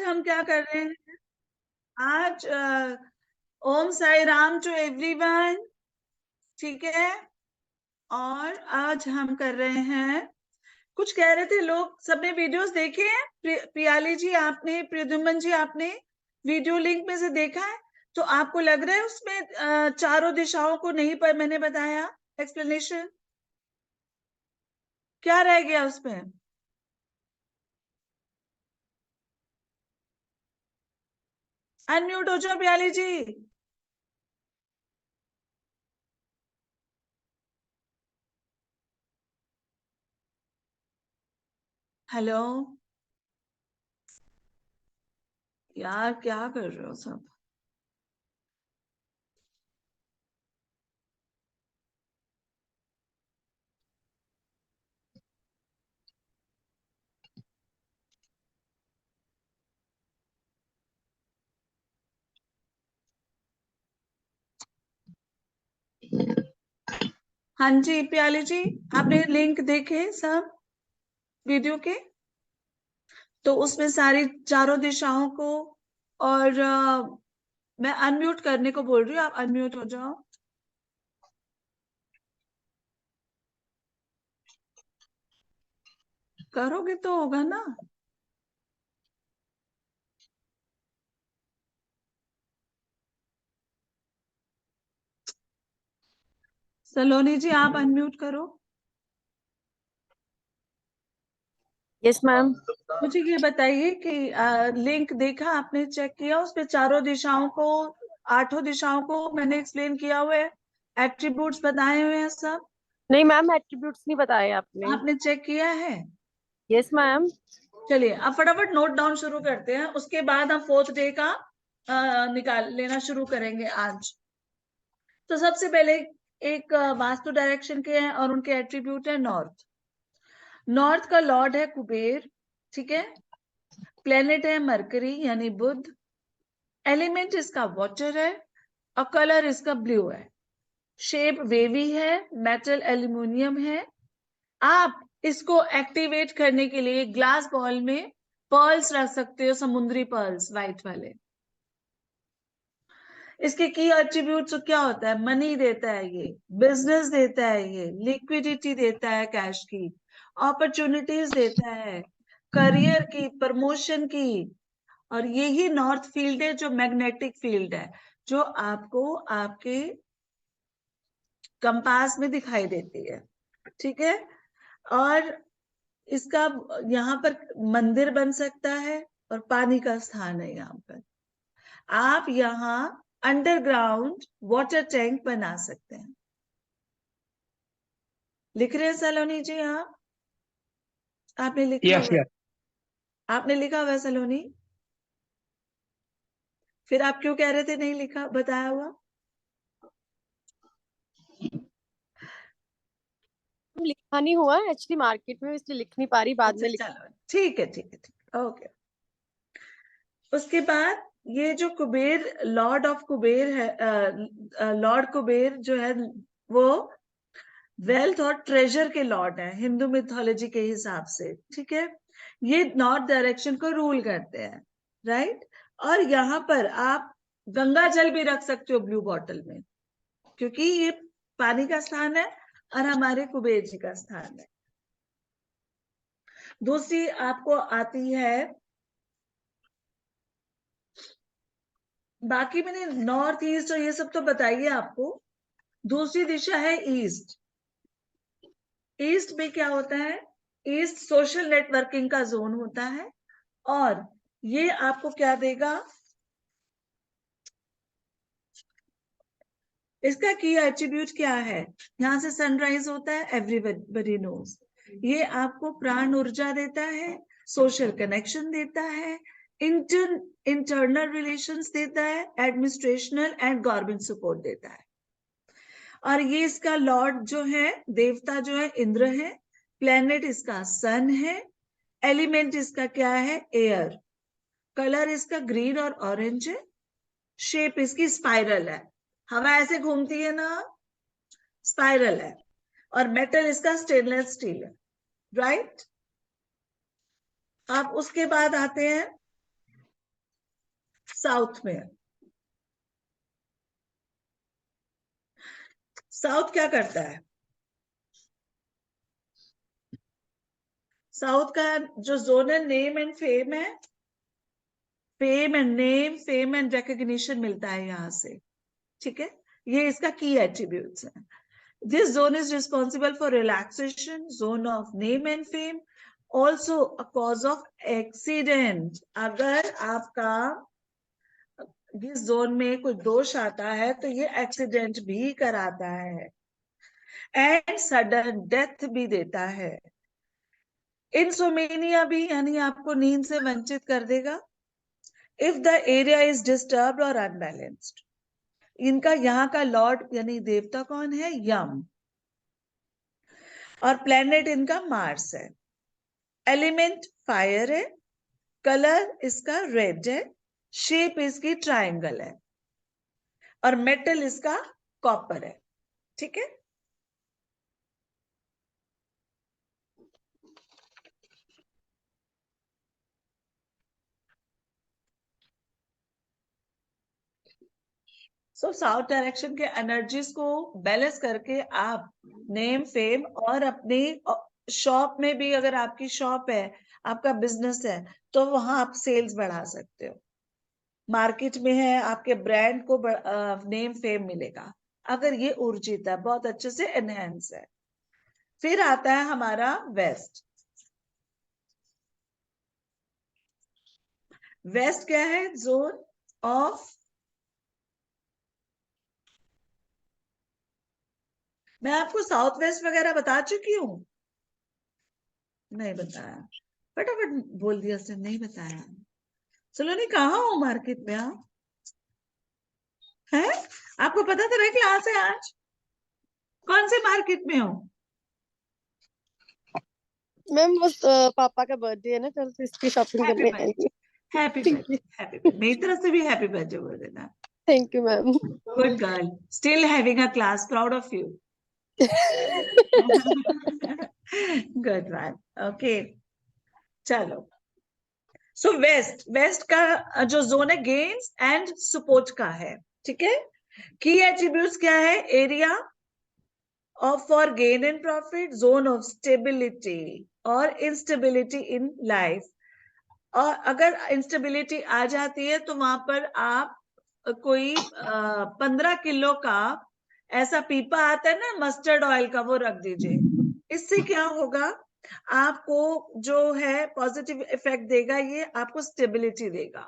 हम क्या कर रहे हैं आज? ओम साई राम टू एवरीवन। ठीक है। और आज हम कर रहे हैं, कुछ कह रहे थे लोग, सबने वीडियोस देखे हैं? पियाली जी आपने, प्रियदुमन जी आपने वीडियो लिंक में से देखा है? तो आपको लग रहा है उसमें चारों दिशाओं को नहीं पर मैंने बताया एक्सप्लेनेशन? क्या रह गया उसमें? अनम्यूट हो जाओ पियाली जी। हेलो यार, क्या कर रहे हो सब? हाँ जी प्याली जी, आपने लिंक देखे सब वीडियो के? तो उसमें सारी चारों दिशाओं को, और मैं अनम्यूट करने को बोल रही हूँ, आप अनम्यूट हो जाओ। करोगे तो होगा ना। सलोनी जी आप अनम्यूट करो। Yes ma'am. मुझे ये बताइए कि लिंक देखा आपने, चेक किया? उसपे चारों दिशाओं को, आठों दिशाओं को मैंने एक्सप्लेन किया हुआ है, एट्रीब्यूट्स बताए हुए हैं सब। नहीं मैम, एट्रीब्यूट्स नहीं बताए आपने। आपने चेक किया है? Yes ma'am. चलिए अब फटाफट नोट डाउन शुरू करते हैं, उसके बाद हम फोर्थ डे का निकाल लेना शुरू करेंगे आज। तो सबसे पहले एक वास्तु डायरेक्शन के हैं और उनके एट्रीब्यूट है नॉर्थ। नॉर्थ का लॉर्ड है कुबेर। ठीक है। प्लेनेट है मरकरी यानी बुध। एलिमेंट इसका वाटर है और कलर इसका ब्लू है। शेप वेवी है, मेटल एल्यूमिनियम है। आप इसको एक्टिवेट करने के लिए ग्लास बॉल में पर्ल्स रख सकते हो, समुद्री पर्ल्स वाइट वाले। इसके की एट्रीब्यूट्स क्या होता है? मनी देता है ये, बिजनेस देता है ये, लिक्विडिटी देता है कैश की, अपॉर्चुनिटीज देता है, करियर की, प्रमोशन की। और यही नॉर्थ फील्ड है जो मैग्नेटिक फील्ड है, जो आपको आपके कंपास में दिखाई देती है। ठीक है। और इसका यहाँ पर मंदिर बन सकता है और पानी का स्थान है यहाँ पर। आप यहाँ अंडरग्राउंड वाटर टैंक बना सकते हैं। लिख रहे हैं सलोनी जी आप? आपने लिखा यस हुआ है? यस। आपने लिखा हुआ है सलोनी? फिर आप क्यों कह रहे थे नहीं लिखा, बताया हुआ? लिखा नहीं हुआ एक्चुअली, मार्केट में, इसलिए लिख नहीं पा रही, बाद अच्छा में लिख। चलो, ठीक है ठीक है ठीक है, ओके। उसके बाद ये जो कुबेर, लॉर्ड ऑफ कुबेर है, लॉर्ड कुबेर जो है वो वेल्थ और ट्रेजर के लॉर्ड है हिंदू मिथोलॉजी के हिसाब से। ठीक है। ये नॉर्थ डायरेक्शन को रूल करते हैं, राइट? और यहाँ पर आप गंगा जल भी रख सकते हो ब्लू बॉटल में, क्योंकि ये पानी का स्थान है और हमारे कुबेर जी का स्थान है। दूसरी आपको आती है, बाकी मैंने नॉर्थ ईस्ट और ये सब तो बताइए आपको। दूसरी दिशा है ईस्ट। ईस्ट में क्या होता है? ईस्ट सोशल नेटवर्किंग का जोन होता है। और ये आपको क्या देगा? इसका की एट्रीब्यूट क्या है? यहाँ से सनराइज होता है, एवरीबडी नोज। ये आपको प्राण ऊर्जा देता है, सोशल कनेक्शन देता है, इंटरनल रिलेशंस देता है, एडमिनिस्ट्रेशनल एंड गवर्नमेंट सपोर्ट देता है। और ये इसका लॉर्ड जो है, देवता जो है, इंद्र है। प्लेनेट इसका सन है। एलिमेंट इसका क्या है? एयर। कलर इसका ग्रीन और ऑरेंज है। शेप इसकी स्पाइरल है, हवा ऐसे घूमती है ना, स्पाइरल है। और मेटल इसका स्टेनलेस स्टील है, राइट? अब उसके बाद आते हैं साउथ में। साउथ क्या करता है? साउथ का जो जोनल नेम एंड फेम है, fame and name, fame and recognition मिलता है यहाँ से, ठीक है। ये इसका की एट्रीब्यूट्स है। This zone is responsible for relaxation, zone of name and fame, also a cause of accident. अगर आपका इस जोन में कोई दोष आता है तो ये एक्सीडेंट भी कराता है एंड सडन डेथ भी देता है। इंसोमेनिया भी, यानी आपको नींद से वंचित कर देगा। If the area is disturbed और अनबैलेंस्ड। इनका यहाँ का लॉर्ड यानी देवता कौन है? यम। और प्लेनेट इनका मार्स है। एलिमेंट फायर है, कलर इसका रेड है, शेप इसकी ट्रायंगल है और मेटल इसका कॉपर है, ठीक है। सो साउथ डायरेक्शन के एनर्जीज को बैलेंस करके आप नेम, फेम और अपनी शॉप में भी, अगर आपकी शॉप है, आपका बिजनेस है, तो वहां आप सेल्स बढ़ा सकते हो। मार्केट में है, आपके ब्रांड को नेम फेम मिलेगा अगर ये ऊर्जित है, बहुत अच्छे से एनहेंस है। फिर आता है हमारा वेस्ट। वेस्ट क्या है? जोन ऑफ, मैं आपको साउथ वेस्ट वगैरह बता चुकी हूँ, नहीं बताया, फटाफट बोल दिया उसने, नहीं बताया। चलो, नहीं, कहाँ हो मार्केट में आप? है, आपको पता था ना क्लास है आज? कौन से मार्केट में हो? मैम वो पापा का बर्थडे है ना कल, तो इसकी शॉपिंग हैप्पी करने आई बर्थडे, हूँ। Happy birthday, happy birthday. मेरी तरफ से भी हैप्पी बर्थडे बोल देना। Thank you ma'am. Good girl, still having a class, proud of you. Good man, okay, चलो। सो वेस्ट, वेस्ट का जो जोन है गेन्स एंड सपोर्ट का है, ठीक है। की एट्रीब्यूट्स क्या है? Area of for gain and profit, zone of stability और इंस्टेबिलिटी इन लाइफ। और अगर इंस्टेबिलिटी आ जाती है तो वहां पर आप कोई 15 किलो का ऐसा पीपा आता है ना मस्टर्ड ऑयल का, वो रख दीजिए। इससे क्या होगा? आपको जो है पॉजिटिव इफेक्ट देगा, ये आपको स्टेबिलिटी देगा,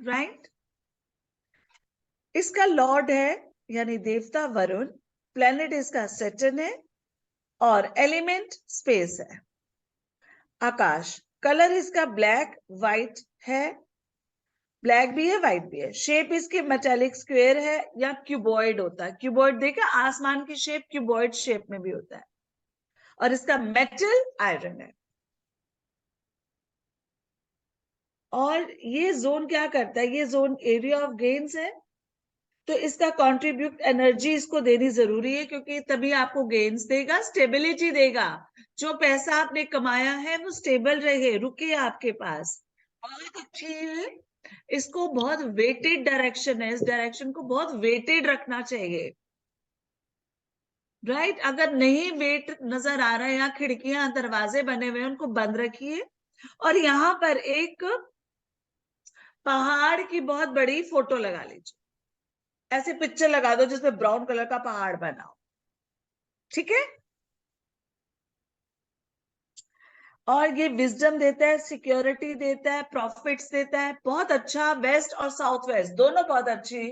राइट। इसका लॉर्ड है यानी देवता वरुण, प्लेनेट इसका सैटर्न है और एलिमेंट स्पेस है, आकाश। कलर इसका ब्लैक व्हाइट है, ब्लैक भी है व्हाइट भी है। शेप इसके मेटालिक स्क्वायर है या क्यूबॉइड होता है। क्यूबॉइड देखा, आसमान की शेप क्यूबॉइड शेप में भी होता है। और इसका मेटल आयरन है। और ये जोन क्या करता है? ये जोन एरिया ऑफ गेन्स है, तो इसका कंट्रीब्यूट एनर्जी इसको देनी जरूरी है, क्योंकि तभी आपको गेन्स देगा, स्टेबिलिटी देगा। जो पैसा आपने कमाया है वो स्टेबल रहे, रुके आपके पास। बहुत अच्छी है, इसको बहुत वेटेड डायरेक्शन है, इस डायरेक्शन को बहुत वेटेड रखना चाहिए, राइट। अगर नहीं वेट नजर आ रहा है, या खिड़कियां दरवाजे बने हुए हैं, उनको बंद रखिए। और यहाँ पर एक पहाड़ की बहुत बड़ी फोटो लगा लीजिए, ऐसे पिक्चर लगा दो जिसमें ब्राउन कलर का पहाड़ बना हो, ठीक है। और ये विजडम देता है, सिक्योरिटी देता है, प्रॉफिट्स देता है। बहुत अच्छा, वेस्ट और साउथ वेस्ट दोनों बहुत अच्छी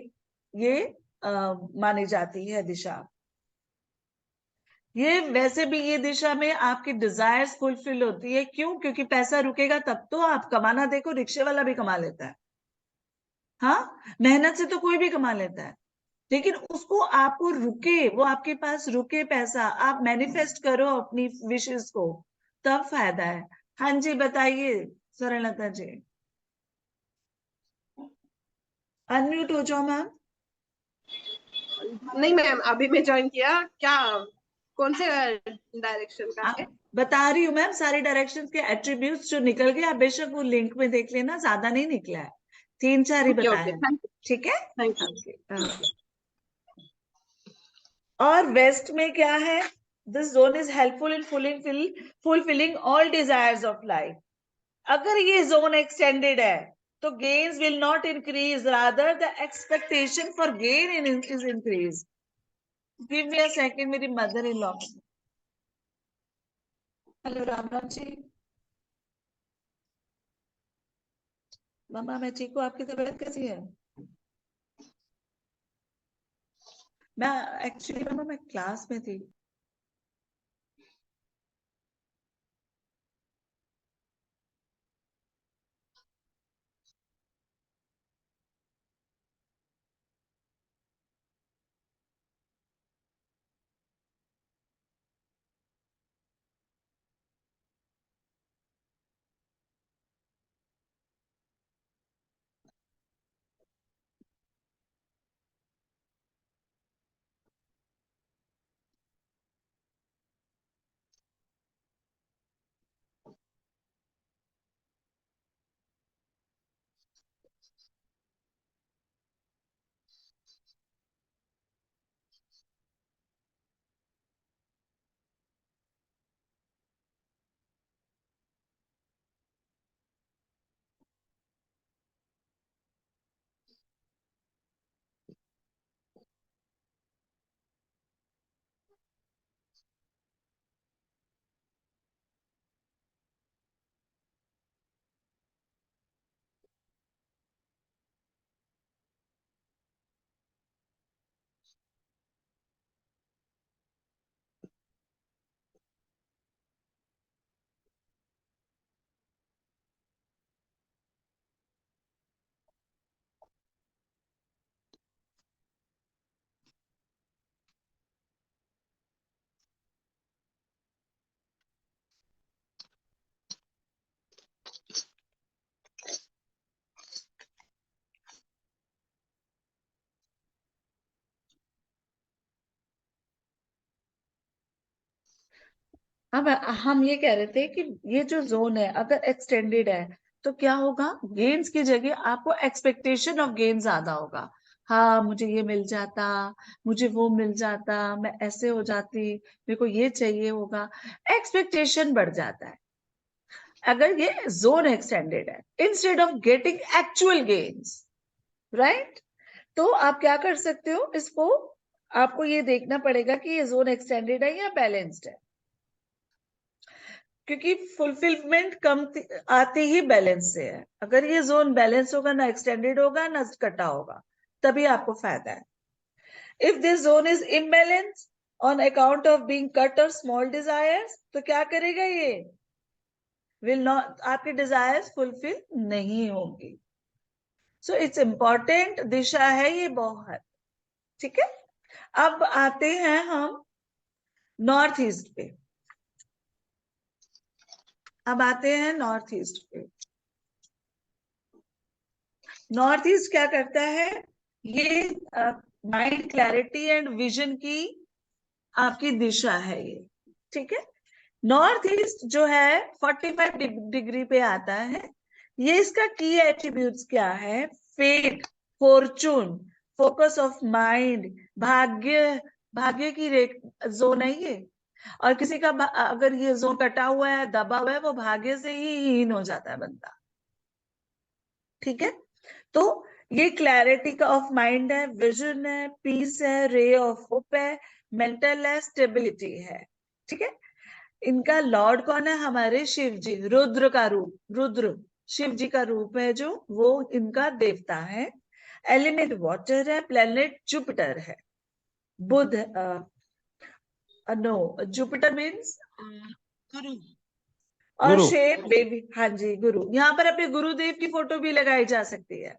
ये मानी जाती है दिशा। ये वैसे भी ये दिशा में आपकी डिजायर्स फुलफिल होती है। क्यों? क्योंकि पैसा रुकेगा तब तो आप कमाना। देखो, रिक्शे वाला भी कमा लेता है, हाँ, मेहनत से तो कोई भी कमा लेता है, लेकिन उसको आपको रुके, वो आपके पास रुके पैसा, आप मैनिफेस्ट करो अपनी विशेस को, तब फायदा है। हाँ जी, बताइए सरलता जी, अनम्यूट हो जाओ मैम। नहीं मैम, अभी मैं ज्वाइन किया। क्या कौन से डायरेक्शन का है? बता रही हूँ मैम, सारे डायरेक्शंस के एट्रीब्यूट्स जो निकल गए, आप बेशक वो लिंक में देख लेना, ज्यादा नहीं निकला है। 3-4 ही ओके बताए ओके, हैं, थैंक यू ठीक है। Thank you. ओके। और वेस्ट में क्या है, this zone is helpful in fulfilling all desires of life. अगर ये जोन एक्सटेंडेड है तो gains will not increase, rather the expectation for gain is increase. Give me a second, मेरी mother in law. Hello Ram Ram ji. मम्मा मैं ठीक हूँ, आपकी तबीयत कैसी है? मैं एक्चुअली मम्मा मैं क्लास में थी। अब हम ये कह रहे थे कि ये जो जोन है अगर एक्सटेंडेड है तो क्या होगा, गेन्स की जगह आपको एक्सपेक्टेशन ऑफ गेन ज्यादा होगा। हाँ मुझे ये मिल जाता, मुझे वो मिल जाता, मैं ऐसे हो जाती, मेरे को ये चाहिए होगा, एक्सपेक्टेशन बढ़ जाता है अगर ये जोन एक्सटेंडेड है, instead of getting actual gains, right. तो आप क्या कर सकते हो, इसको आपको ये देखना पड़ेगा कि ये जोन एक्सटेंडेड है या बैलेंस्ड है, क्योंकि फुलफिलमेंट कम आती ही बैलेंस से है। अगर ये जोन बैलेंस होगा, ना एक्सटेंडेड होगा ना कटा होगा, तभी आपको फायदा है। If this zone is imbalance on account of being cut और स्मॉल डिजायर्स, तो क्या करेगा ये, विल नॉट, आपके डिजायर्स फुलफिल नहीं होंगी। सो इट्स इंपॉर्टेंट दिशा है ये बहुत, ठीक है। अब आते हैं हम नॉर्थ ईस्ट पे। अब आते हैं नॉर्थ ईस्ट पे। नॉर्थ ईस्ट क्या करता है, ये माइंड क्लैरिटी एंड विजन की आपकी दिशा है ये, ठीक है। नॉर्थ ईस्ट जो है 45 डिग्री पे आता है। ये इसका की एट्रीब्यूट्स क्या है, fate, fortune, focus of mind, भाग्य, भाग्य की जोन है ये। और किसी का अगर ये जोन कटा हुआ है, दबा हुआ है, वो भाग्य से ही हीन हो जाता है बंदा, ठीक है। तो ये क्लैरिटी का ऑफ माइंड है, विजन है, पीस है, रे ऑफ होप है, मेंटल है, स्टेबिलिटी है, ठीक है। इनका लॉर्ड कौन है, हमारे शिव जी, रुद्र का रूप, रुद्र शिव जी का रूप है जो, वो इनका देवता है। एलिमेंट वाटर है, प्लेनेट जुपिटर है, बुध नो, जुपिटर मीन्स गुरु। और गुरु। शेप बेबी, हाँ जी गुरु, यहाँ पर अपने गुरुदेव की फोटो भी लगाई जा सकती है।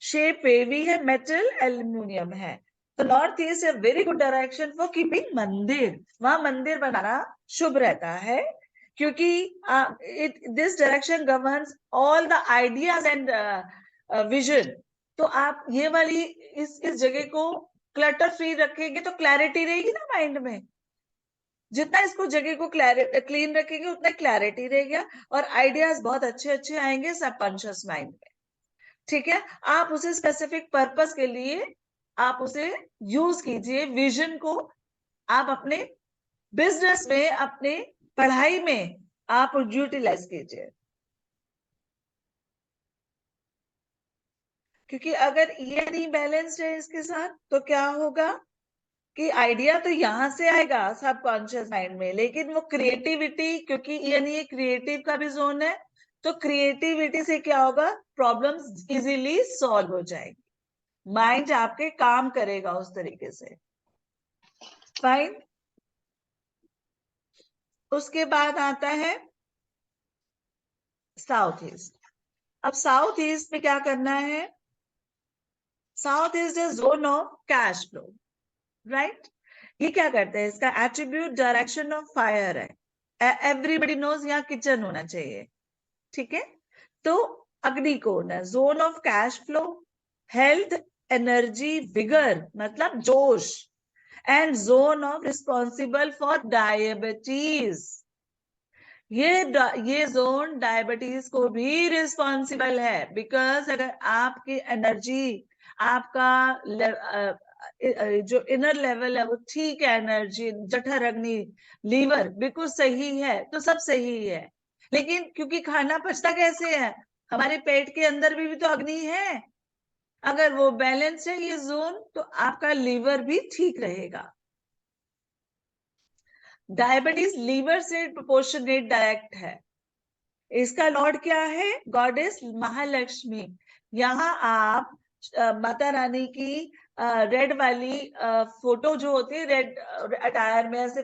शेप वेवी है, मेटल एल्यूमिनियम है। तो नॉर्थ ईस्ट है very good direction for keeping मंदिर, वहां मंदिर बनाना शुभ रहता है, क्योंकि this direction governs all the ideas and vision. तो आप ये वाली इस जगह को क्लटर फ्री रखेंगे तो क्लैरिटी रहेगी ना माइंड में। जितना इसको जगह को क्लीन रखेंगे उतना क्लैरिटी रहेगा और आइडियाज बहुत अच्छे अच्छे आएंगे सबकॉन्शियस माइंड में, ठीक है, आप उसे स्पेसिफिक पर्पस के लिए आप उसे यूज कीजिए। विजन को आप अपने बिजनेस में, अपने पढ़ाई में आप यूटिलाइज कीजिए। क्योंकि अगर ये नहीं बैलेंस्ड है इसके साथ तो क्या होगा कि आइडिया तो यहां से आएगा सबकॉन्शियस माइंड में, लेकिन वो क्रिएटिविटी, क्योंकि ये क्रिएटिव का भी जोन है, तो क्रिएटिविटी से क्या होगा, प्रॉब्लम्स इजीली सॉल्व हो जाएगी, माइंड आपके काम करेगा उस तरीके से। फाइन। उसके बाद आता है साउथ ईस्ट। अब साउथ ईस्ट में क्या करना है, south east is zone of cash flow, right. ये क्या करते हैं, इसका एट्रीब्यूट डायरेक्शन ऑफ फायर है। एवरीबडी नोज यहाँ किचन होना चाहिए, ठीक है। तो अग्निकोण है, zone of cash flow, health, energy, vigour मतलब जोश, and zone of responsible for diabetes. ये जोन डायबिटीज को भी रिस्पॉन्सिबल है, बिकॉज अगर आपकी एनर्जी, आपका जो इनर लेवल है वो ठीक है, एनर्जी, जठर, अग्नि, लीवर बिल्कुल सही है तो सब सही है। लेकिन क्योंकि खाना पचता कैसे है, हमारे पेट के अंदर भी तो अग्नि है, अगर वो बैलेंस है ये जोन तो आपका लीवर भी ठीक रहेगा। डायबिटीज लीवर से प्रोपोर्शनेट डायरेक्ट है। इसका लॉर्ड क्या है, गॉडेस महालक्ष्मी। यहाँ आप माता रानी की रेड वाली फोटो जो होती है, रेड अटायर में ऐसे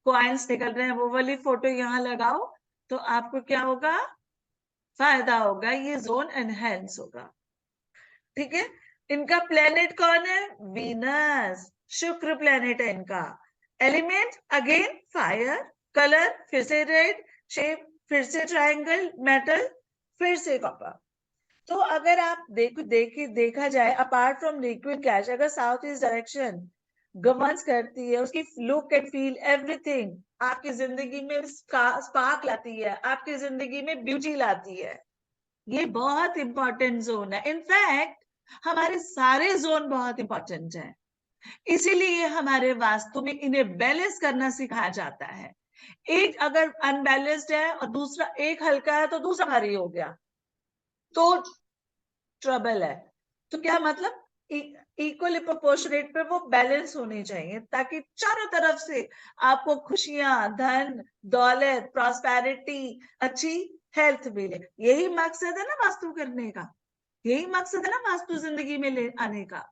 कॉइन्स निकल रहे हैं, वो वाली फोटो यहाँ लगाओ तो आपको क्या होगा, फायदा होगा, ये जोन एनहेंस होगा, ठीक है। इनका प्लेनेट कौन है, वीनस, शुक्र प्लेनेट है इनका। एलिमेंट अगेन फायर, कलर फिर से रेड, शेप फिर से ट्रायंगल, मेटल फिर से कॉपर। तो अगर आप देखा जाए, अपार्ट फ्रॉम लिक्विड कैश, अगर साउथ ईस्ट डायरेक्शन गवर्न्स करती है, उसकी लुक एंड फील एवरीथिंग आपकी जिंदगी में स्पार्क लाती है, आपकी जिंदगी में ब्यूटी लाती है। ये बहुत इंपॉर्टेंट जोन है। इनफैक्ट हमारे सारे जोन बहुत इंपॉर्टेंट हैं, इसीलिए हमारे वास्तु में इन्हें बैलेंस करना सिखाया जाता है। एक अगर अनबैलेंस्ड है और दूसरा एक हल्का है तो दूसरा भारी हो गया तो ट्रबल है। तो क्या मतलब, इक्वली प्रोपोर्शनेट पे वो बैलेंस होनी चाहिए, ताकि चारों तरफ से आपको खुशियां, धन, दौलत, प्रॉस्पेरिटी, अच्छी हेल्थ मिले। यही मकसद है ना वास्तु करने का, यही मकसद है ना वास्तु जिंदगी में ले आने का।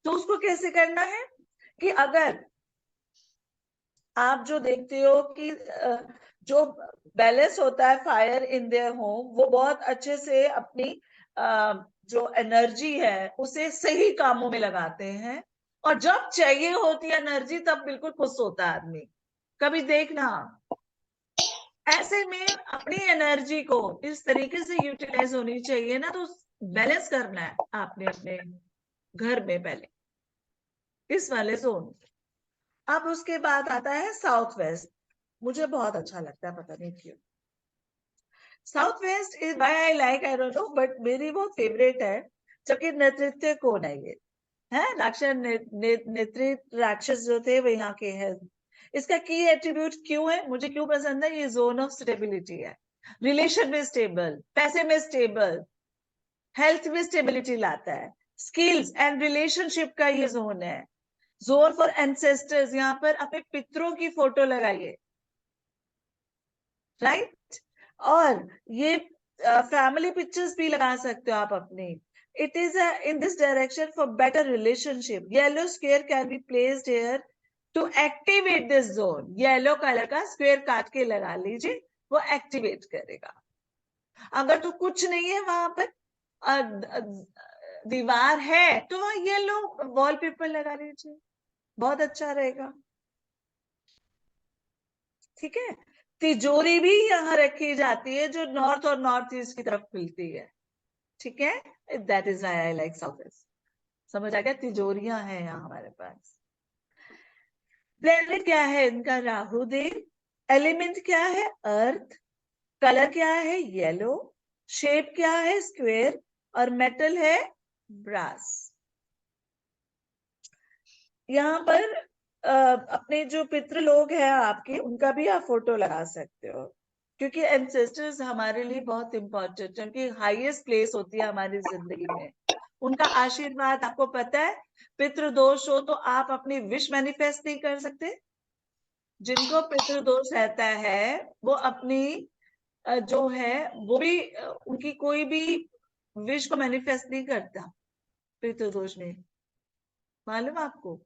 तो उसको कैसे करना है कि अगर आप जो देखते हो कि जो बैलेंस होता है फायर इन देयर होम, वो बहुत अच्छे से अपनी जो एनर्जी है उसे सही कामों में लगाते हैं, और जब चाहिए होती है एनर्जी तब बिल्कुल खुश होता है आदमी। कभी देखना, ऐसे में अपनी एनर्जी को इस तरीके से यूटिलाइज होनी चाहिए ना, तो बैलेंस करना है आपने अपने घर में पहले इस वाले जोन। अब उसके बाद आता है साउथ वेस्ट। मुझे बहुत अच्छा लगता है, पता नहीं क्यों south west is why I like, I don't know, but मेरी वो फेवरेट है। जबकि नेतृत्व कौन है, ये है राक्षस, नेतृत्व राक्षस जो थे वो यहाँ के हैं। इसका की एट्रीब्यूट क्यों है, मुझे क्यों पसंद है, ये जोन ऑफ स्टेबिलिटी है, रिलेशन में स्टेबल, पैसे में स्टेबल, हेल्थ में स्टेबिलिटी लाता है, स्किल्स एंड रिलेशनशिप का ये जोन है। जोन फॉर एंसेस्टर्स, यहाँ पर अपने पितरों की फोटो लगाइए, राइट। और ये फैमिली पिक्चर्स भी लगा सकते हो आप अपने। It is in this direction for better relationship. Yellow square can be placed here to activate this zone. Yellow colour का स्क्वायर काट के लगा लीजिए, वो एक्टिवेट करेगा। अगर तो कुछ नहीं है वहां पर, दीवार है तो वहां येलो वॉलपेपर लगा लीजिए, बहुत अच्छा रहेगा, ठीक है। तिजोरी भी यहाँ रखी जाती है जो नॉर्थ और नॉर्थ ईस्ट की तरफ खुलती है, ठीक है। That is why I like south east. समझ आ गया, तिजोरियां हैं यहाँ हमारे पास। प्लेनेट क्या है इनका, राहु देव। एलिमेंट क्या है, अर्थ। कलर क्या है, येलो। शेप क्या है? स्क्वायर, और मेटल है ब्रास। यहाँ पर अपने जो पितृ लोग हैं आपके, उनका भी आप फोटो लगा सकते हो, क्योंकि एंसेस्टर्स हमारे लिए बहुत इंपॉर्टेंट है, क्योंकि हाईएस्ट प्लेस होती है हमारी जिंदगी में। उनका आशीर्वाद, आपको पता है पितृदोष हो तो आप अपनी विश मैनिफेस्ट नहीं कर सकते। जिनको पितृदोष रहता है वो अपनी जो है वो भी उनकी कोई भी विश को मैनिफेस्ट नहीं करता पितृदोष में, मालूम आपको।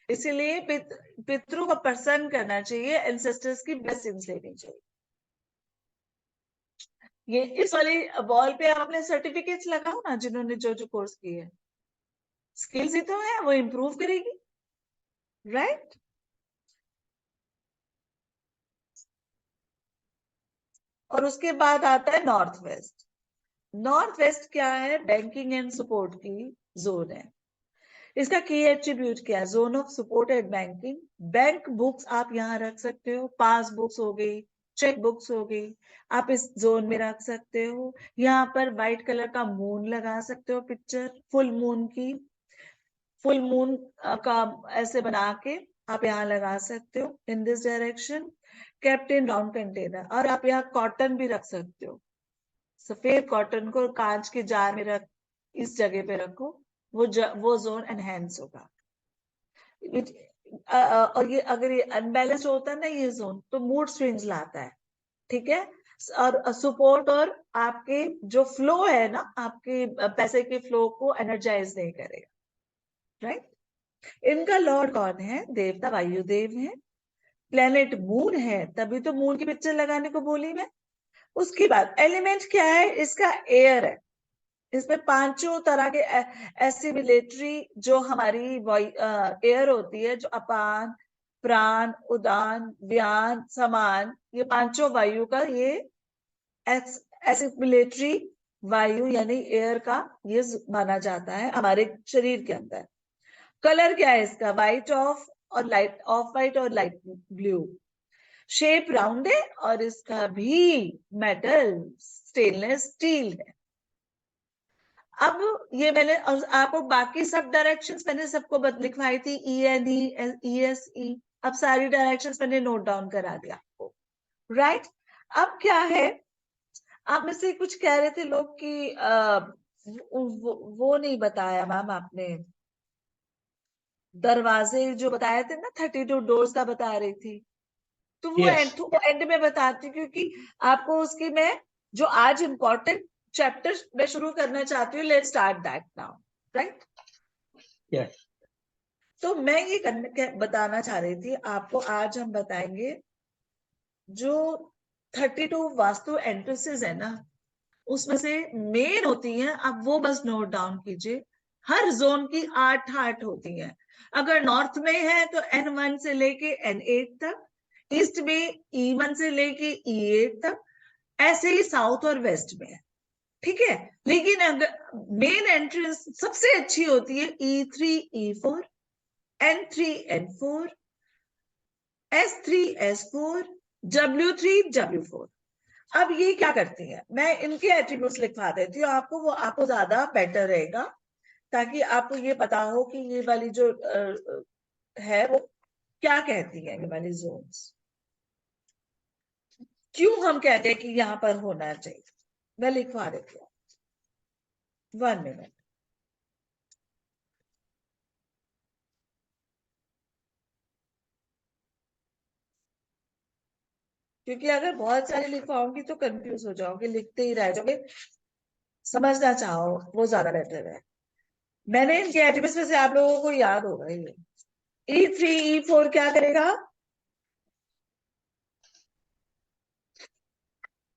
इसीलिए पितरों को प्रसन्न करना चाहिए, एंसेस्टर्स की ब्लेसिंग्स लेनी चाहिए। ये इस वाली वॉल पे आपने सर्टिफिकेट्स लगाओ ना, जिन्होंने जो जो कोर्स किए हैं। स्किल्स ही तो है, वो इम्प्रूव करेगी, राइट? और उसके बाद आता है नॉर्थ वेस्ट। नॉर्थ वेस्ट क्या है? बैंकिंग एंड सपोर्ट की जोन है। इसका की एट्रीब्यूट क्या है? Zone of support and banking. Bank books आप यहाँ रख सकते हो, पास बुक्स हो गई, चेक बुक्स हो गई, आप इस जोन में रख सकते हो। यहाँ पर व्हाइट कलर का मून लगा सकते हो, पिक्चर फुल मून की। फुल मून का ऐसे बना के आप यहाँ लगा सकते हो इन this direction. Kept in round container. और आप यहाँ कॉटन भी रख सकते हो, सफेद कॉटन को कांच के जार में रख, इस जगह पे रखो, वो जोन एनहेंस होगा। और ये अगर ये अनबैलेंस होता है ना ये जोन, तो मूड स्विंग्स लाता है, ठीक है। और सपोर्ट और आपके जो फ्लो है ना, आपके पैसे के फ्लो को एनर्जाइज नहीं करेगा, राइट। इनका लॉर्ड कौन है? देवता वायुदेव है। प्लेनेट मून है, तभी तो मून की पिक्चर लगाने को बोली मैं। उसके बाद एलिमेंट क्या है इसका? एयर है। इसमें पांचों तरह के ऐसी मिलिट्री जो हमारी एयर होती है, जो अपान, प्राण, उदान, व्यान, समान, ये पांचों वायु का ये ऐसी मिलिट्री वायु यानी एयर का ये माना जाता है हमारे शरीर के अंदर। कलर क्या है इसका? व्हाइट ऑफ और लाइट, ऑफ व्हाइट और लाइट ब्लू। शेप राउंड है और इसका भी मेटल स्टेनलेस स्टील है। अब ये मैंने आपको बाकी सब डायरेक्शंस मैंने सबको लिखवाई थी, ENE, ESE। अब सारी डायरेक्शंस मैंने नोट डाउन करा दिया आपको, राइट। अब क्या है, आप में से कुछ कह रहे थे लोग कि वो नहीं बताया मैम आपने, दरवाजे जो बताए थे ना 32 डोर्स का बता रही थी, तो वो एंड में बताती, क्योंकि आपको उसकी मैं जो आज इम्पोर्टेंट चैप्टर मैं शुरू करना चाहती हूँ। Let's start that now, right. Yes. तो मैं ये बताना चाह रही थी आपको, आज हम बताएंगे जो 32 वास्तु एंट्रेंसेस है ना, उसमें से मेन होती हैं, आप वो बस नोट डाउन कीजिए। हर जोन की 8 होती हैं। अगर नॉर्थ में है तो N1 से लेके N8 तक, ईस्ट में E1 से लेके E8 तक, ऐसे ही साउथ और वेस्ट में है, ठीक है। लेकिन अगर मेन एंट्रेंस सबसे अच्छी होती है E3 E4, N3 N4, S3 S4, W3 W4। अब ये क्या करती है, मैं इनके एट्रीब्यूट्स लिखवा देती हूँ आपको, वो आपको ज्यादा बेटर रहेगा, ताकि आपको ये पता हो कि ये वाली जो है वो क्या कहती है, ये वाली जोन्स क्यों हम कहते हैं कि यहाँ पर होना चाहिए। मैं लिखवा देती हूँ, 1 मिनट। क्योंकि अगर बहुत सारे लिखवाऊंगी तो कंफ्यूज हो जाओगे, लिखते ही रह जाओगे, समझना चाहो वो ज्यादा बेटर है। मैंने इनके एट्रीब्यूट्स में से आप लोगों को याद होगा ये E3 E4 क्या करेगा?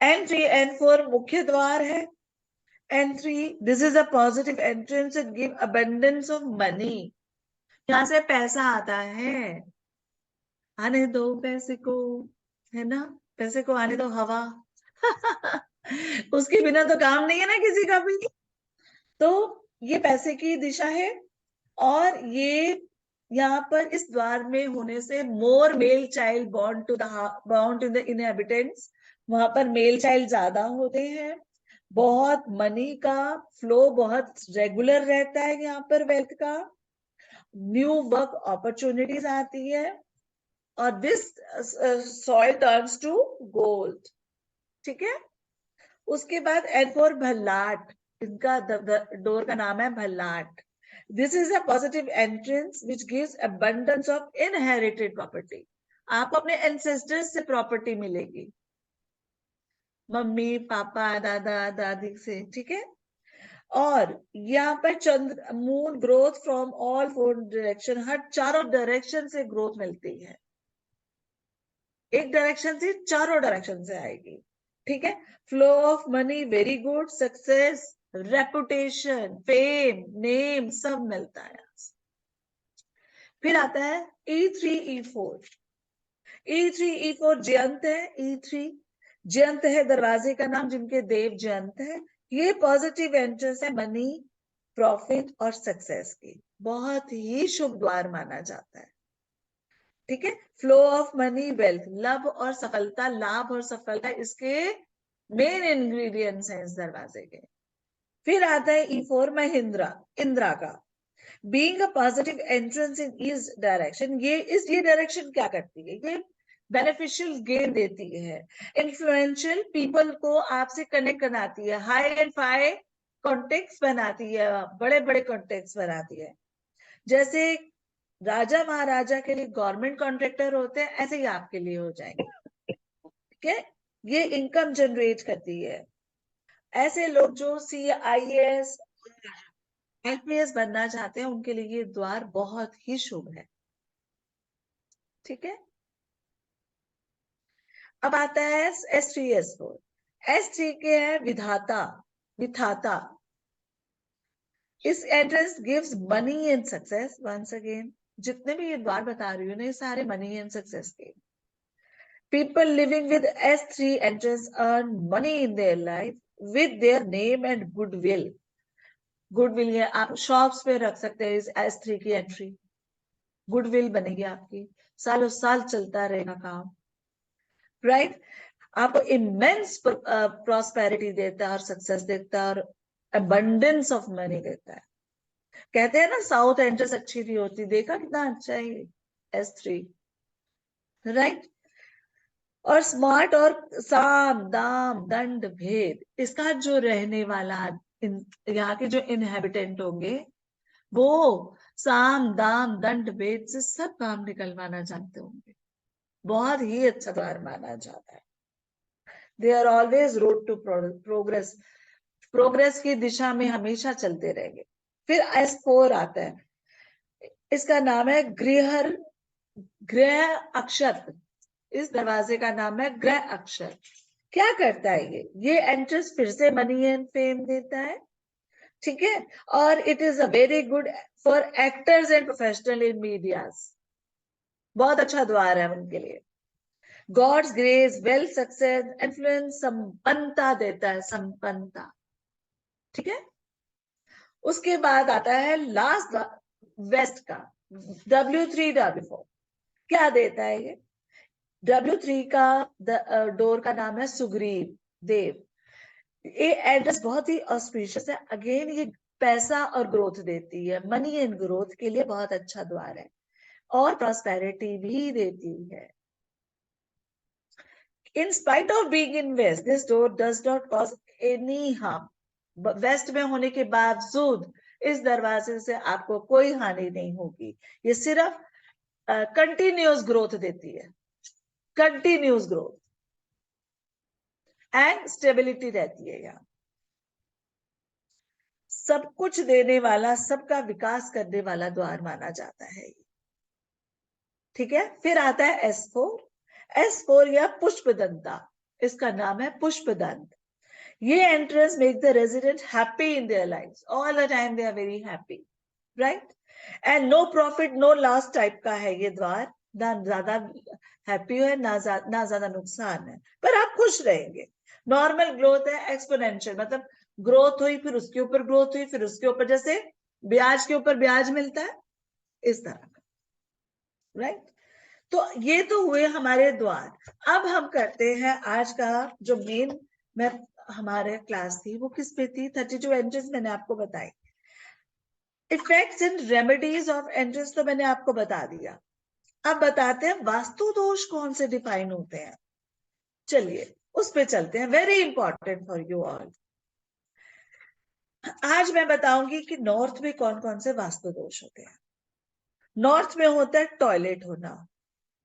N3 N4 मुख्य द्वार है। N3 this is a positive entrance and give abundance of money। यहाँ से पैसा आता है, आने दो पैसे को, है ना, पैसे को आने दो हवा। उसके बिना तो काम नहीं है ना किसी का भी। तो ये पैसे की दिशा है, और ये यहाँ पर इस द्वार में होने से more male child born to the inhabitants, वहां पर मेल चाइल्ड ज्यादा होते हैं, बहुत मनी का फ्लो बहुत रेगुलर रहता है यहाँ पर, वेल्थ का, न्यू वर्क अपॉर्चुनिटीज आती है, और this soil turns to gold. ठीक है। उसके बाद एन फॉर भल्लाट, इनका डोर का नाम है Bhallat. This is a positive entrance which gives abundance of inherited property. आपको अपने एंसेस्टर्स से प्रॉपर्टी मिलेगी, मम्मी पापा दादा दादी से। ठीक है। और यहाँ पर चंद्र moon growth from all 4 direction, हर चारों डायरेक्शन से ग्रोथ मिलती है, एक डायरेक्शन से चारों डायरेक्शन से आएगी। ठीक है। Flow of money very good, success, reputation, fame, name सब मिलता है। फिर आता है E3 E4। E3 E4 Jayant है। E3 जयंत है दरवाजे का नाम, जिनके देव जयंत है। ये पॉजिटिव एंट्रेंस है मनी, प्रॉफिट और सक्सेस की, बहुत ही शुभ द्वार माना जाता है। ठीक है। फ्लो ऑफ मनी, वेल्थ, लाभ और सफलता, लाभ और सफलता इसके मेन इंग्रेडिएंट्स हैं इस दरवाजे के। फिर आता है E4 महिंद्रा, इंद्रा का। Being a positive entrance in east direction, ये डायरेक्शन क्या करती है, ये बेनिफिशियल गेन देती है, इन्फ्लुएंशियल पीपल को आपसे कनेक्ट कराती है, हाई एंड फाई कॉन्टेक्ट्स बनाती है, बड़े बड़े कॉन्टेक्ट्स बनाती है। जैसे राजा महाराजा के लिए गवर्नमेंट कॉन्ट्रैक्टर होते हैं, ऐसे ही आपके लिए हो जाएंगे। ठीक है। ये इनकम जनरेट करती है। ऐसे लोग जो CIS IPS बनना चाहते हैं, उनके लिए ये द्वार बहुत ही शुभ है। ठीक है। अब आता है S3 S4। S3 के है विधाता, विधाता। इस address gives money and success. Once again जितने भी ये द्वार बता रही हूँ ना, ये सारे मनी एंड सक्सेस के। People living with S3 entrance earn money in their life with their name and goodwill. Goodwill है, आप शॉप्स पे रख सकते हैं इस S3 की एंट्री, गुडविल बनेगी आपकी, सालों साल चलता रहेगा काम। राइट। आपको इमेंस प्रॉस्पेरिटी देता है और सक्सेस देता है और अबंडेंस ऑफ मनी देता है। कहते हैं ना साउथ एंट्रेंस अच्छी नहीं होती, देखा कितना अच्छा है S3। राइट। और स्मार्ट और साम दाम दंड भेद, इसका जो रहने वाला यहाँ के जो इनहेबिटेंट होंगे, वो साम दाम दंड भेद से सब काम निकलवाना जानते होंगे, बहुत ही अच्छा द्वार माना जाता है। They are always road to progress, progress की दिशा में हमेशा चलते रहेंगे। फिर S4 आता है, इसका नाम है गृह अक्षर। इस दरवाजे का नाम है गृह अक्षर। क्या करता है ये एंट्रेंस फिर से मनी एंड फेम देता है। ठीक है। और it is a very good for actors and professional in medias, बहुत अच्छा द्वार है उनके लिए। God's grace, wealth, success, influence, संपन्नता देता है, संपन्नता। ठीक है। उसके बाद आता है लास्ट वेस्ट का W3 W4। क्या देता है ये W3 का डोर का नाम है सुग्रीव देव। ये एड्रेस बहुत ही ऑस्पिशियस है। अगेन ये पैसा और ग्रोथ देती है, मनी एंड ग्रोथ के लिए बहुत अच्छा द्वार है, और प्रॉस्पेरिटी भी देती है। In spite of being in west, this door does not cause any harm. West में होने के बावजूद इस दरवाजे से आपको कोई हानि नहीं होगी। ये सिर्फ कंटिन्यूअस ग्रोथ देती है, कंटिन्यूअस ग्रोथ एंड स्टेबिलिटी रहती है। यहाँ सब कुछ देने वाला, सबका विकास करने वाला द्वार माना जाता है। ठीक है। फिर आता है S4 या पुष्पदंता, इसका नाम है पुष्पदंत। ये entrance make the resident happy in their lives, all the time they are very happy. Right. And no profit no loss type का है ये द्वार, ना ज्यादा हैप्पी है ना ज्यादा नुकसान है, पर आप खुश रहेंगे। नॉर्मल ग्रोथ है, एक्सपोनेंशियल मतलब ग्रोथ हुई फिर उसके ऊपर ग्रोथ हुई फिर उसके ऊपर, जैसे ब्याज के ऊपर ब्याज मिलता है, इस तरह का। राइट। तो ये तो हुए हमारे द्वार। अब हम करते हैं आज का जो मेन मैं हमारे क्लास थी वो किस पे थी, 32 एंट्रीज मैंने आपको बताई। Effects and remedies of entries तो मैंने आपको बता दिया। अब बताते हैं वास्तु दोष कौन से डिफाइन होते हैं। चलिए उस पे चलते हैं, very important for you all. आज मैं बताऊंगी कि नॉर्थ में कौन कौन से वास्तु दोष होते हैं। नॉर्थ में होता है टॉयलेट होना,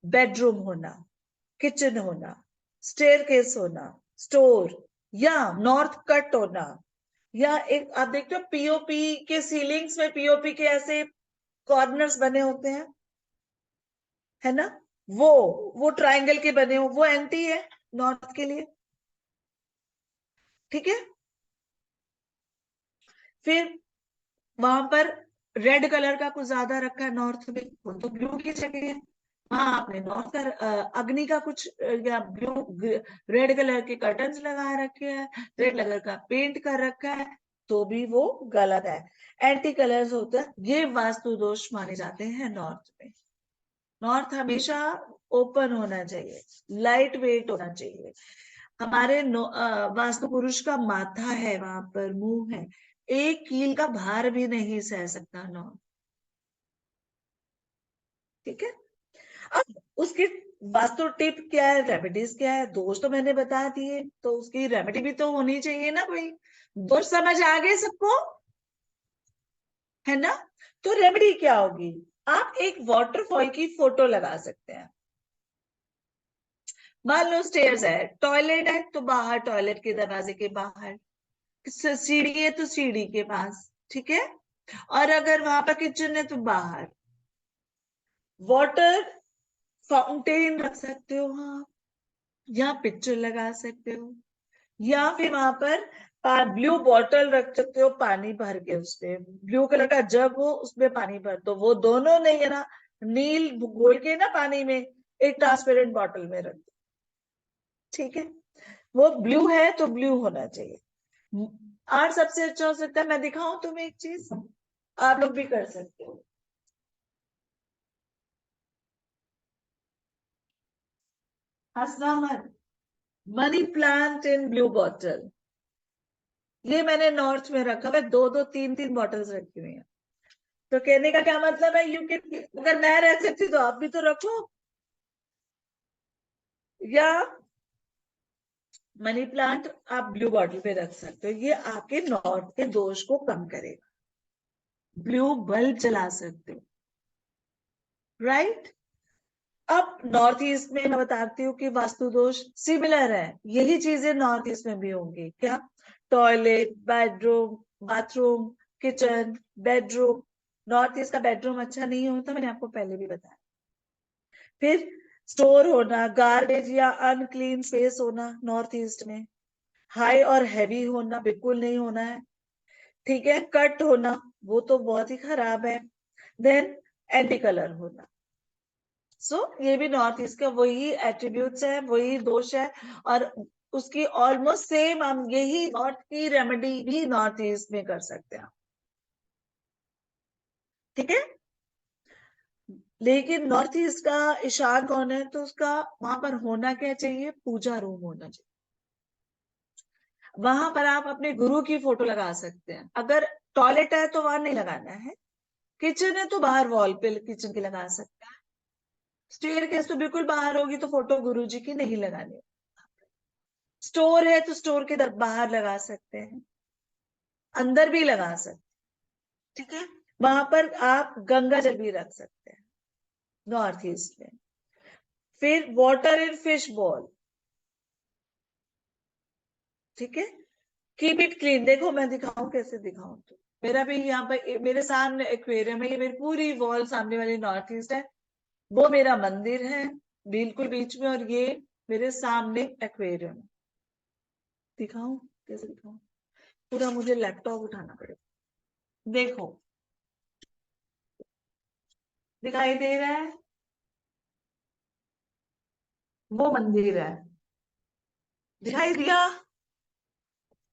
बेडरूम होना, किचन होना, स्टेयरकेस होना, स्टोर, या नॉर्थ कट होना, या एक आप देखते हो पीओपी के सीलिंग्स में पीओपी के ऐसे कॉर्नर्स बने होते हैं, है ना, वो ट्रायंगल के बने हो, वो एंटी है नॉर्थ के लिए। ठीक है। फिर वहां पर रेड कलर का कुछ ज्यादा रखा है नॉर्थ में, वो तो ब्लू की जगह है। हाँ, आपने नॉर्थ का अग्नि का कुछ या ब्लू रेड कलर के कर्टन्स लगा रखे हैं, रेड कलर का पेंट कर रखा है, तो भी वो गलत है। एंटी कलर्स होते हैं, ये वास्तु दोष माने जाते हैं नॉर्थ में। नॉर्थ हमेशा ओपन होना चाहिए, लाइट वेट होना चाहिए। हमारे वास्तु पुरुष का माथा है, वहां पर मुंह है, एक कील का भार भी नहीं सह सकता नॉर्थ। ठीक है। अब उसकी वास्तु टिप क्या है, रेमेडीज क्या है, दोष तो मैंने बता दिए, तो उसकी रेमेडी भी तो होनी चाहिए ना कोई। दोष समझ आ गए सबको, है ना। तो रेमेडी क्या होगी, आप एक वाटरफॉल की फोटो लगा सकते हैं। मान लो स्टेयर्स है, टॉयलेट है तो बाहर, टॉयलेट के दरवाजे के बाहर, सीढ़ी है तो सीढ़ी के पास, ठीक है। और अगर वहां पर किचन है तो बाहर। वाटर फाउंटेन रख सकते हो हाँ, या पिक्चर लगा सकते हो, या फिर वहां पर ब्लू बॉटल रख सकते हो, पानी भर के उसपे ब्लू कलर का जग हो, उसमें पानी भर दो। वो दोनों नहीं है ना, नील घोल के ना पानी में एक ट्रांसपेरेंट बॉटल में रख दो। ठीक है, वो ब्लू है तो ब्लू होना चाहिए। और सबसे अच्छा हो सकता है, मैं दिखाऊं तुम्हें एक चीज, आप लोग भी कर सकते हो। हंसना मत, money plant in blue bottle, ये मैंने नॉर्थ में रखा है, दो दो तीन तीन बॉटल्स रखी हुई हैं। तो कहने का क्या मतलब है, यू कैन, अगर मैं रख सकती तो आप भी तो रखो। या मनी प्लांट आप ब्लू बॉटल पे रख सकते हो, ये आपके नॉर्थ के दोष को कम करेगा। ब्लू बल्ब जला सकते हो, राइट। अब नॉर्थ ईस्ट में मैं बताती हूँ कि वास्तु दोष सिमिलर है, यही चीजें नॉर्थ ईस्ट में भी होंगी। क्या, toilet, bedroom, bathroom, kitchen, bedroom. North east का बेडरूम अच्छा नहीं होता, मैंने आपको पहले भी बताया। फिर स्टोर होना, गार्बेज या अनक्लीन स्पेस होना नॉर्थ ईस्ट में। हाई और हैवी होना बिल्कुल नहीं होना है। ठीक है, कट होना वो तो बहुत ही खराब है। देन एंटी कलर होना। सो ये भी नॉर्थ ईस्ट का वही एट्रीब्यूट्स है, वही दोष है। और उसकी ऑलमोस्ट सेम हम यही नॉर्थ की रेमेडी भी नॉर्थ ईस्ट में कर सकते हैं। ठीक है, लेकिन नॉर्थ ईस्ट का ईशान कौन है, तो उसका वहां पर होना क्या चाहिए, पूजा रूम होना चाहिए। वहां पर आप अपने गुरु की फोटो लगा सकते हैं। अगर टॉयलेट है तो वहां नहीं लगाना है, किचन है तो बाहर वॉल पे किचन की लगा सकते हैं। स्टेयरकेस तो बिल्कुल बाहर होगी तो फोटो गुरु जी की नहीं लगानी। स्टोर है तो स्टोर के बाहर लगा सकते हैं, अंदर भी लगा सकते हैं। ठीक है, वहां पर आप गंगा जल भी रख सकते हैं नॉर्थ ईस्ट में। फिर वाटर इन फिश बॉल, ठीक है, कीप इट क्लीन। देखो मैं दिखाऊं, कैसे दिखाऊं, तो मेरा भी यहाँ पर मेरे सामने एक्वेरियम है, ये मेरी पूरी वॉल सामने वाली नॉर्थ ईस्ट है, वो मेरा मंदिर है बिल्कुल बीच में, और ये मेरे सामने एक्वेरियम है। दिखाऊं, कैसे दिखाऊं, पूरा मुझे लैपटॉप उठाना पड़ेगा। देखो दिखाई दे रहा है, वो मंदिर है, दिखाई दिया।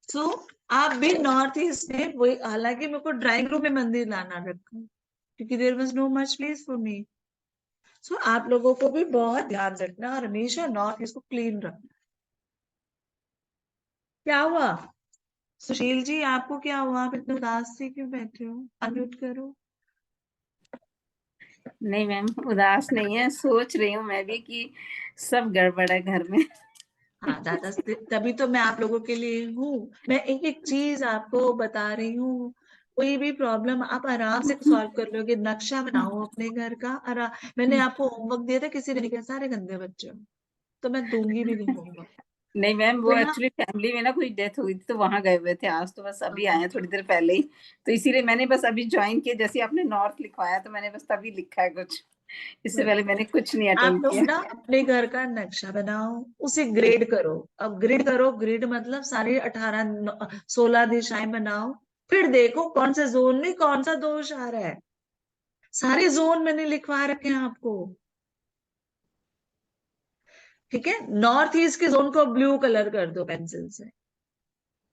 सो आप भी नॉर्थ ईस्ट में वही, हालांकि मेरे को ड्राइंग रूम में मंदिर लाना रखा क्योंकि there was no much place for me. So आप लोगों को भी बहुत ध्यान रखना और हमेशा नॉर्थ ईस्ट को क्लीन रखना। क्या हुआ सुशील जी, आपको क्या हुआ? आप इतने उदास से क्यों बैठे हो? अनम्यूट करो। नहीं मैम, उदास नहीं है, सोच रही हूँ मैं भी कि सब गड़बड़ है घर में। हाँ दादा, तभी तो मैं आप लोगों के लिए हूँ। मैं एक एक चीज आपको बता रही हूँ। कोई भी प्रॉब्लम आप आराम से सॉल्व कर लोगे। नक्शा बनाओ अपने घर का। मैंने आपको होमवर्क दिया था, किसी ने नहीं किया, सारे गंदे बच्चे हो, तो मैं दूंगी भी नहीं होमवर्क। नहीं मैम, वो यहाँ एक्चुअली फैमिली में ना कोई डेथ हुई थी तो वहां गए हुए थे, आज तो बस अभी आए हैं थोड़ी देर पहले ही, तो इसीलिए मैंने बस अभी ज्वाइन किया। जैसे आपने नॉर्थ लिखवाया तो मैंने बस तभी लिखा है कुछ, इससे पहले मैंने कुछ नहीं आप अटेंड लोग किया। ना अपने घर का नक्शा बनाओ, उसे ग्रेड करो। अब ग्रिड करो, ग्रिड मतलब सारी 16 दिशाएं बनाओ। फिर देखो कौन से जोन में कौन सा दोष आ रहा है। सारे जोन मैंने लिखवा रखे हैं आपको, ठीक है। नॉर्थ ईस्ट के जोन को ब्लू कलर कर दो पेंसिल से,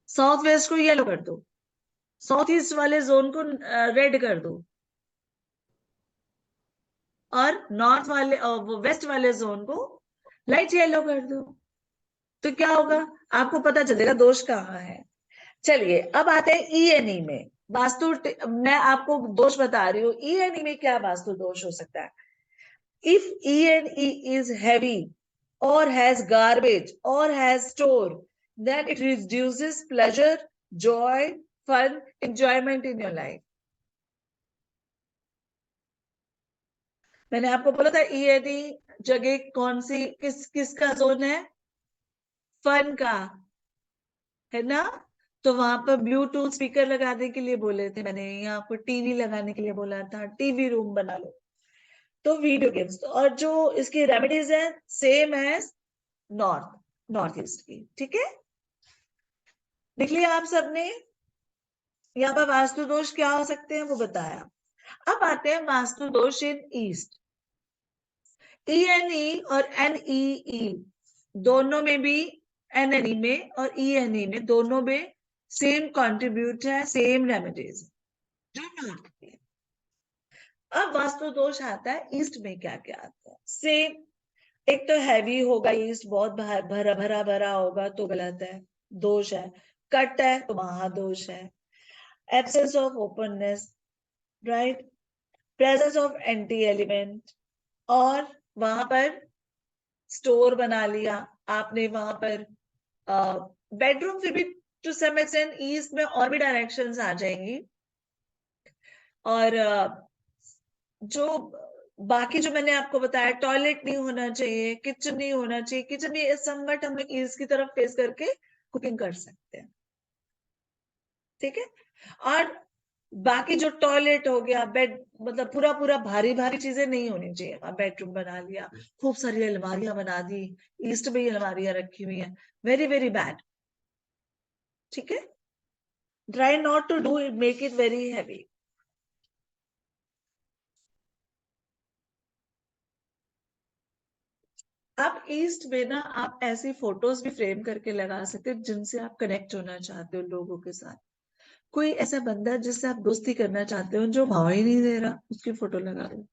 साउथ वेस्ट को येलो कर दो, साउथ ईस्ट वाले जोन को रेड कर दो, और नॉर्थ वाले वेस्ट वाले जोन को लाइट येलो कर दो। तो क्या होगा, आपको पता चलेगा दोष कहाँ है। चलिए अब आते हैं ईएनई में। मैं आपको दोष बता रही हूँ, ईएनई में क्या वास्तु दोष हो सकता है। If ENE is heavy or has garbage or has store, then it reduces pleasure, joy, fun, enjoyment in your life. मैंने आपको बोला था ईएनई जगह कौन सी, किसका जोन है? फन का, है ना। तो वहां पर ब्लूटूथ स्पीकर लगाने के लिए बोले थे मैंने, यहाँ पर टीवी लगाने के लिए बोला था, टीवी रूम बना लो। तो वीडियो गेम्स तो, और जो इसकी रेमेडीज है सेम एज नॉर्थ ईस्ट की, ठीक है। देख लिया आप सबने, यहाँ पर वास्तु दोष क्या हो सकते हैं वो बताया। अब आते हैं वास्तु दोष इन ईस्ट। ईएनई और एनईई दोनों में भी, एनएनई में और ईएनई में दोनों में सेम कंट्रीब्यूट है, सेम रेमेडीज जो नॉर्थ की। अब वास्तु दोष आता है ईस्ट में, क्या क्या आता है सेम। एक तो हैवी होगा ईस्ट, बहुत भरा भरा भरा होगा तो गलत है, दोष है। कट है तो महादोष है। Absence of openness, right, presence of anti element, और वहां पर स्टोर बना लिया आपने, वहां पर बेडरूम से भी टू सम एक्सटेंट ईस्ट में और भी डायरेक्शंस आ जाएंगी। और जो बाकी जो मैंने आपको बताया, टॉयलेट नहीं होना चाहिए, किचन नहीं होना चाहिए, किचन में समवट हम ईस्ट की तरफ फेस करके कुकिंग कर सकते हैं, ठीक है। और बाकी जो टॉयलेट हो गया, बेड, मतलब पूरा पूरा भारी भारी चीजें नहीं होनी चाहिए। बेडरूम बना लिया, खूब सारी अलमारियां बना दी, ईस्ट में ही अलमारियां रखी हुई हैं, वेरी वेरी बैड, ठीक है। Try not to do it, make it very heavy. आप ईस्ट में ना, आप ऐसी फोटोज भी फ्रेम करके लगा सकते हो जिनसे आप कनेक्ट होना चाहते हो लोगों के साथ। कोई ऐसा बंदा जिससे आप दोस्ती करना चाहते हो, जो भाव ही नहीं दे रहा, उसकी फोटो लगा दो।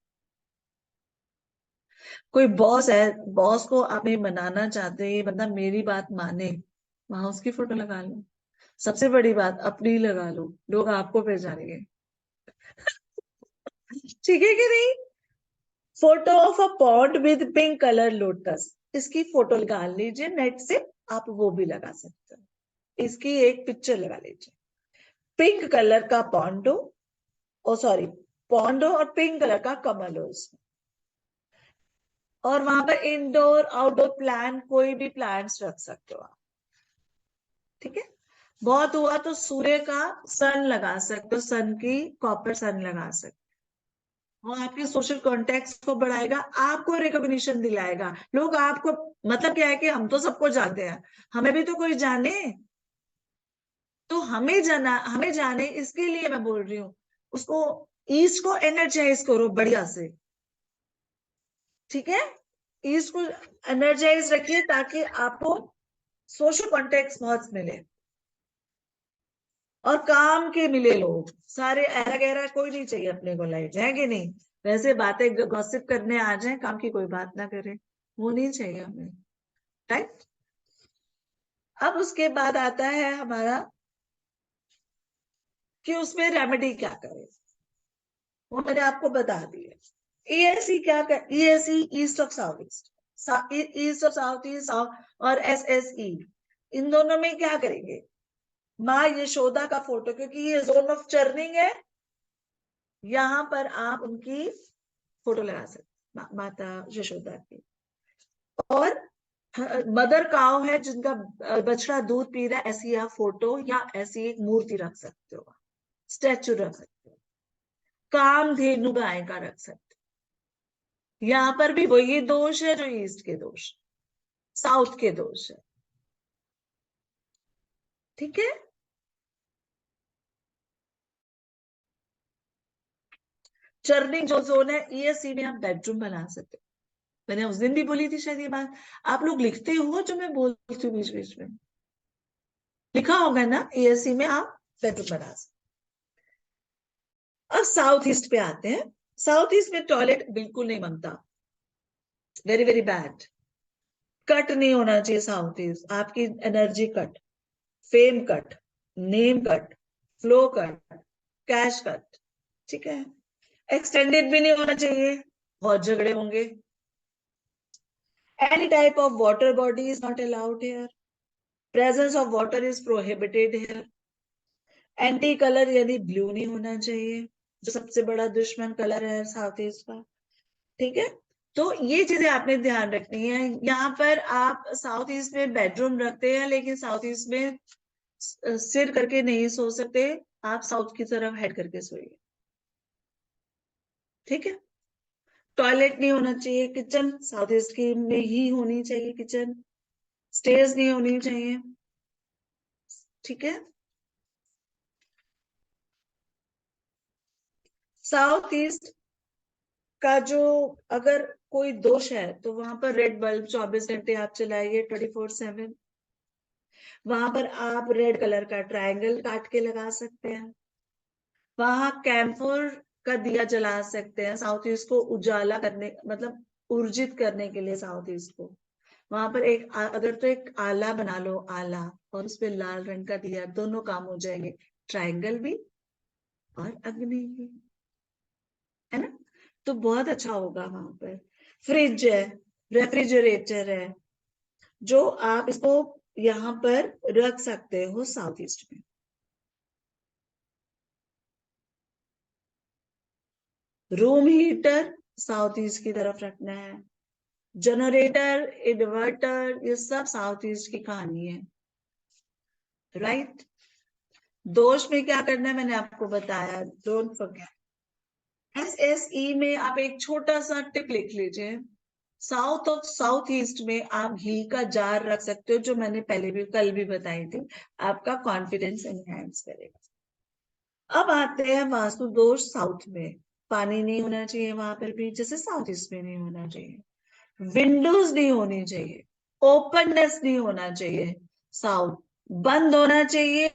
कोई बॉस है, बॉस को आप ये मनाना चाहते हो, ये बंदा मेरी बात माने, वहां उसकी फोटो लगा लो। सबसे बड़ी बात, अपनी लगा लो, लोग आपको पहचानेंगे, ठीक है कि नहीं। Photo of a pond with pink colour lotus, इसकी फोटो निकाल लीजिए नेट से, आप वो भी लगा सकते हो। इसकी एक पिक्चर लगा लीजिए, पिंक कलर का पॉन्ड हो, ओ सॉरी, पॉन्ड हो और पिंक कलर का कमल हो इसमें। और वहां पर इंडोर आउटडोर प्लांट, कोई भी प्लांट्स रख सकते हो आप, ठीक है। बहुत हुआ तो सूर्य का सन लगा सकते हो, सन की कॉपर सन लगा सकते हो। वो आपके सोशल कॉन्टेक्ट को बढ़ाएगा, आपको रिकॉग्निशन दिलाएगा। लोग आपको, मतलब क्या है कि हम तो सबको जानते हैं, हमें भी तो कोई जाने, तो हमें जाने इसके लिए मैं बोल रही हूँ। उसको, ईस्ट को एनर्जाइज करो बढ़िया से, ठीक है। ईस्ट को एनर्जाइज रखिए ताकि आपको सोशल कॉन्टेक्ट बहुत मिले, और काम के मिले लोग सारे। ऐरा गैरा कोई नहीं चाहिए अपने को, लाइफ है कि नहीं। वैसे बातें गॉसिप करने आ जाए, काम की कोई बात ना करे, वो नहीं चाहिए हमें, राइट। अब उसके बाद आता है हमारा कि उसमें रेमेडी क्या करें, वो मैंने आपको बता दिया। ईएसई क्या कर, ESE east of south east, east of south east और एसएसई, इन दोनों में क्या करेंगे, माँ यशोदा का फोटो, क्योंकि ये जोन ऑफ चर्निंग है, यहाँ पर आप उनकी फोटो लगा सकते, माता यशोदा की। और मदर काउ है जिनका बछड़ा दूध पी रहा है, ऐसी आप फोटो या ऐसी एक मूर्ति रख सकते हो, स्टैचू रख सकते हो। कामधेनु गाय का रख सकते हो। यहाँ पर भी वही दोष है जो ईस्ट के दोष, साउथ के दोष है, ठीक है। चर्निंग जो जोन है, ईएससी में आप बेडरूम बना सकते हो। मैंने उस दिन भी बोली थी शायद ये बात, आप लोग लिखते हो जो मैं बोलती हूँ बीच बीच में, लिखा होगा ना, ईएससी में आप बेडरूम बना सकते। अब साउथ ईस्ट पे आते हैं। साउथ ईस्ट में टॉयलेट बिल्कुल नहीं बनता, वेरी वेरी बैड। कट नहीं होना चाहिए साउथ ईस्ट, आपकी energy cut, fame cut, name cut, flow cut, cash cut, ठीक है। एक्सटेंडेड भी नहीं होना चाहिए, बहुत झगड़े होंगे। Any type of water body is not allowed here. Presence of water is prohibited here. Anti colour यानी ब्लू नहीं होना चाहिए, जो सबसे बड़ा दुश्मन कलर है साउथ ईस्ट का, ठीक है। तो ये चीजें आपने ध्यान रखनी है। यहाँ पर आप साउथ ईस्ट में बेडरूम रखते हैं, लेकिन साउथ ईस्ट में सिर करके नहीं सो सकते, आप साउथ की तरफ हेड करके सोइए, ठीक है। टॉयलेट नहीं होना चाहिए, किचन साउथ ईस्ट की में ही होनी चाहिए, किचन स्टेयर्स नहीं होनी चाहिए, ठीक है। साउथ ईस्ट का जो अगर कोई दोष है तो वहां पर रेड बल्ब 24 घंटे आप चलाइए, 24/7। वहां पर आप रेड कलर का ट्रायंगल काट के लगा सकते हैं। वहां कैंफोर का दिया जला सकते हैं, साउथ ईस्ट को उजाला करने, मतलब ऊर्जित करने के लिए साउथ ईस्ट को। वहां पर एक अगर तो एक आला बना लो, आला, और उस पर लाल रंग का दिया, दोनों काम हो जाएंगे, ट्रायंगल भी और अग्नि भी, है ना। तो बहुत अच्छा होगा। वहां पर फ्रिज है, रेफ्रिजरेटर है, जो आप इसको यहाँ पर रख सकते हो साउथ ईस्ट में। रूम हीटर साउथ ईस्ट की तरफ रखना है। जनरेटर, इन्वर्टर, ये सब साउथ ईस्ट की कहानी है, राइट। दोष में क्या करना है मैंने आपको बताया, डोंट फॉरगेट। एसएसई में आप एक छोटा सा टिप लिख लीजिए, साउथ ईस्ट में आप घी का जार रख सकते हो, जो मैंने पहले भी कल भी बताई थी, आपका कॉन्फिडेंस एनहांस करेगा। अब आते हैं वास्तु दोष साउथ में। पानी नहीं होना चाहिए वहां पर भी, जैसे साउथ ईस्ट में नहीं होना चाहिए। विंडोज नहीं होनी चाहिए, ओपननेस नहीं होना चाहिए, साउथ बंद होना चाहिए,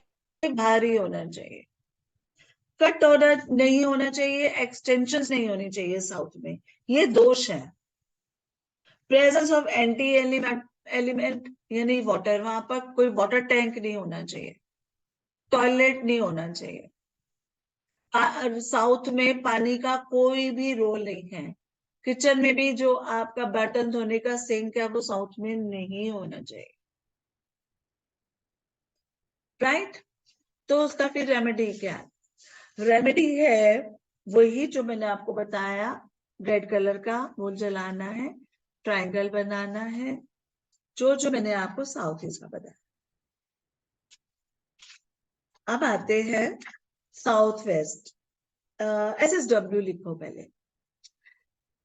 भारी होना चाहिए, कट होना नहीं होना चाहिए, एक्सटेंशंस नहीं होनी चाहिए साउथ में, ये दोष है। प्रेजेंस ऑफ एंटी एलिमेंट यानी वाटर, वहां पर कोई वाटर टैंक नहीं होना चाहिए, टॉयलेट नहीं होना चाहिए। साउथ में पानी का कोई भी रोल नहीं है। किचन में भी जो आपका बर्तन धोने का सिंक है वो साउथ में नहीं होना चाहिए, राइट। तो उसका फिर रेमेडी क्या है? रेमेडी है वही जो मैंने आपको बताया, रेड कलर का वो जलाना है, ट्रायंगल बनाना है, जो जो मैंने आपको साउथ ईस्ट का बताया। अब आते हैं साउथ वेस्ट। SSW लिखो पहले,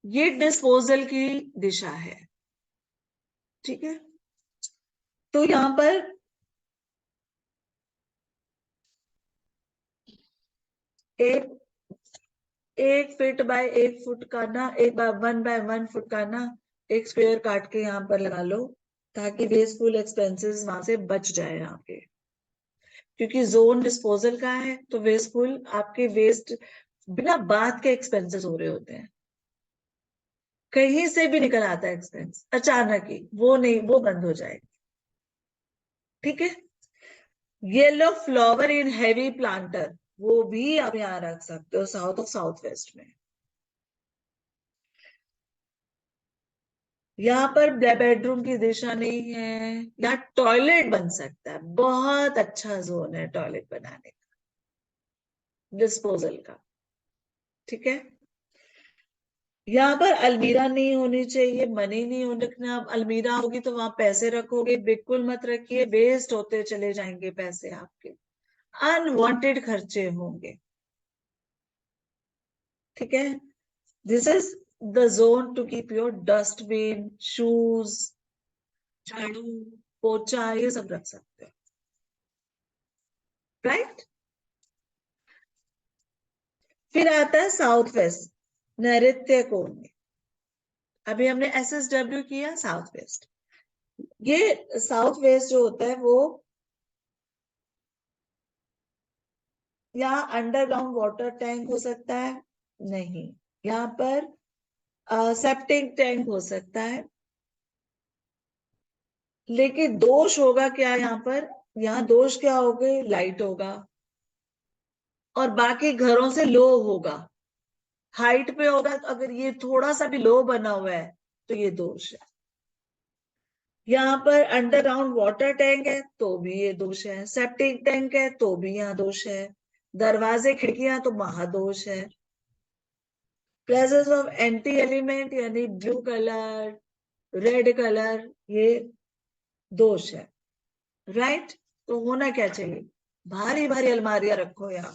ये डिस्पोजल की दिशा है, ठीक है। तो यहां पर एक फीट बाय 1 फुट का ना, 1 बाय 1 फुट का ना एक स्क्वायर काट के यहाँ पर लगा लो, ताकि वेस्टफुल एक्सपेंसेस वहां से बच जाए आपके, क्योंकि जोन डिस्पोजल का है, तो वेस्टफुल आपके वेस्ट बिना बात के एक्सपेंसेस हो रहे होते हैं, कहीं से भी निकल आता है एक्सपेंस अचानक ही, वो नहीं, वो बंद हो जाएगा। ठीक है। Yellow flower in heavy planter, वो भी आप यहाँ रख सकते हो साउथ ऑफ साउथ वेस्ट में। यहाँ पर बेडरूम की दिशा नहीं है, यहाँ टॉयलेट बन सकता है, बहुत अच्छा जोन है टॉयलेट बनाने का, डिस्पोजल का। ठीक है। यहाँ पर अलमीरा नहीं होनी चाहिए, मनी नहीं होने रखना। अलमीरा होगी तो वहां पैसे रखोगे, बिल्कुल मत रखिए, वेस्ट होते चले जाएंगे पैसे आपके, अनवांटेड खर्चे होंगे। ठीक है। This is the zone to keep your dustbin, shoes, झाड़ू, पोछा, ये सब रख सकते हो। राइट। फिर आता है साउथ वेस्ट, नैऋत्य कोण में। अभी हमने SSW किया, साउथ वेस्ट। ये साउथ वेस्ट जो होता है वो यहाँ अंडरग्राउंड वाटर टैंक हो सकता है, नहीं, यहाँ पर सेप्टिक टैंक हो सकता है। लेकिन दोष होगा क्या यहाँ पर, यहाँ दोष क्या होगा, लाइट होगा और बाकी घरों से लो होगा, हाइट पे होगा। तो अगर ये थोड़ा सा भी लो बना हुआ है तो ये दोष है। यहाँ पर अंडरग्राउंड वाटर टैंक है तो भी ये दोष है, सेप्टिक टैंक है तो भी यहाँ दोष है, दरवाजे खिड़कियां तो महादोष है। प्रेजेंस ऑफ एंटी एलिमेंट यानी ब्लू कलर, रेड कलर, ये दोष है। राइट। तो होना क्या चाहिए, भारी भारी अलमारियां रखो यहाँ,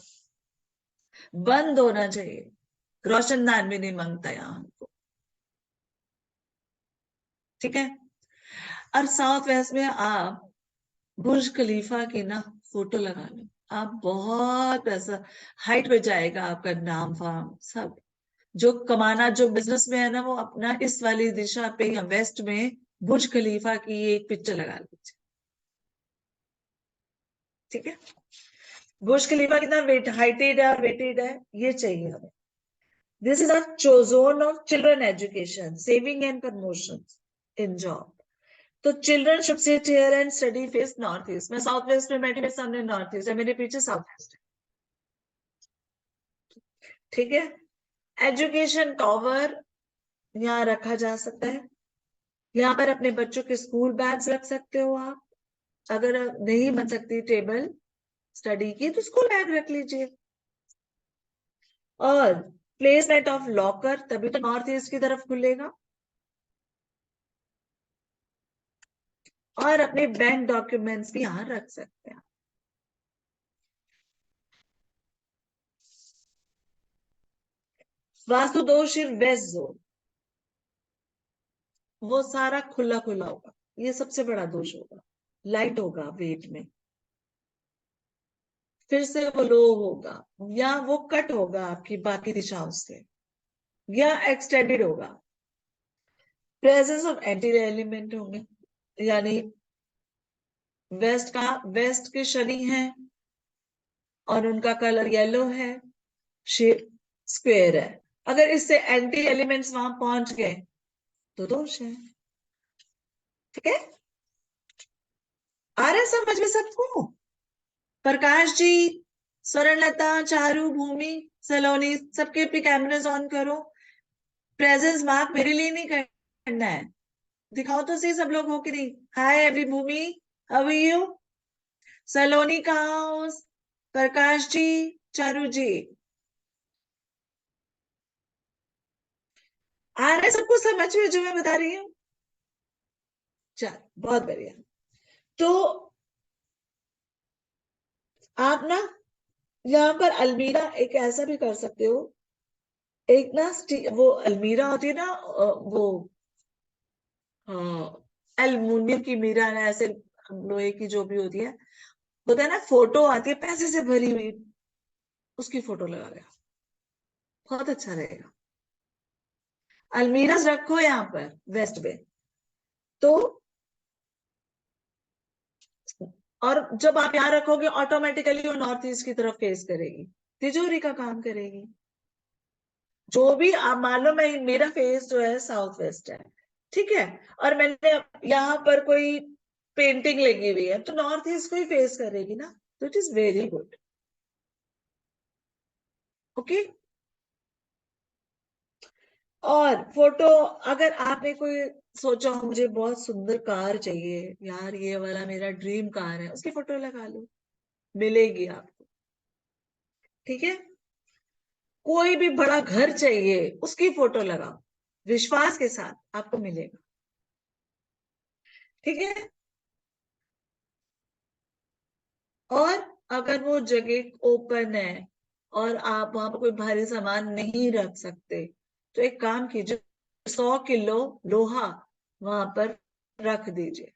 बंद होना चाहिए, रोशनदान भी नहीं मांगता यहाँ हमको। ठीक है। और साउथ वेस्ट में आप बुर्ज खलीफा की ना फोटो लगा लो, आप बहुत पैसा, हाइट पे जाएगा आपका नाम फाम सब। जो कमाना, जो बिजनेस में है ना, वो अपना इस वाली दिशा पे या वेस्ट में बुर्ज खलीफा की एक पिक्चर लगा लीजिए। ठीक है। बुर्ज खलीफा कितना वेट हाइटेड है और वेटेड है, ये चाहिए हमें। This is a zone of children education, saving and promotion in job. तो children should sit here and study face north east. मैं साउथ वेस्ट में बैठी, मेरे सामने नॉर्थ ईस्ट है, मेरे पीछे साउथ वेस्ट है। ठीक है। एजुकेशन टॉवर यहाँ रखा जा सकता है, यहाँ पर अपने बच्चों के स्कूल बैग्स रख सकते हो आप। अगर नहीं बन सकती टेबल स्टडी की तो स्कूल बैग रख लीजिए। और प्लेसमेंट ऑफ लॉकर, तभी तो नॉर्थ ईस्ट की तरफ खुलेगा। और अपने बैंक डॉक्यूमेंट्स भी यहाँ रख सकते हैं। वास्तु दोष इन वेस्ट जोन, वो सारा खुला खुला होगा, ये सबसे बड़ा दोष होगा। लाइट होगा वेट में, फिर से वो लो होगा, या वो कट होगा आपकी बाकी दिशाओं से, या एक्सटेंडेड होगा। प्रेजेंस ऑफ एंटी एलिमेंट होंगे, यानी वेस्ट के शनि है और उनका कलर येलो है, शेप स्क्वायर है। अगर इससे एंटी एलिमेंट्स वहां पहुंच गए तो दोष है। ठीक है। आ रहा है समझ में सबको? प्रकाश जी, स्वर्णलता, चारू, भूमि, सलोनी, सबके पे कैमरास ऑन करो। प्रेजेंस मार्क मेरे लिए नहीं करना है, दिखाओ तो सही सब लोग हो कि नहीं। Hi every Bhumi, how are you? Saloni कहाँ हो? प्रकाश जी, चारू जी, आ रहा है सबको समझ में जो मैं बता रही हूँ? चल, बहुत बढ़िया। तो आप ना यहाँ पर अलमीरा एक ऐसा भी कर सकते हो, एक ना वो अलमीरा होती है ना, वो एल्युमिनियम की मीरा है, ऐसे लोहे की जो भी होता है ना, फोटो आती है पैसे से भरी हुई, उसकी फोटो लगा देगा, बहुत अच्छा रहेगा। अलमीराज रखो यहाँ पर वेस्ट में। तो और जब आप यहाँ रखोगे ऑटोमेटिकली वो नॉर्थ ईस्ट की तरफ फेस करेगी, तिजोरी का काम करेगी। जो भी आप मान लो, मैं मेरा फेस जो है साउथ वेस्ट है, ठीक है, और मैंने यहाँ पर कोई पेंटिंग लगी हुई है तो नॉर्थ ईस्ट को ही फेस करेगी ना, तो it is very good. Okay. और फोटो, अगर आपने कोई सोचा हो मुझे बहुत सुंदर कार चाहिए यार, ये वाला मेरा ड्रीम कार है, उसकी फोटो लगा लो, मिलेगी आपको। ठीक है। कोई भी बड़ा घर चाहिए, उसकी फोटो लगाओ, विश्वास के साथ आपको मिलेगा। ठीक है। और अगर वो जगह ओपन है और आप वहां पर कोई भारी सामान नहीं रख सकते, तो एक काम कीजिए, 100 किलो लोहा वहां पर रख दीजिए,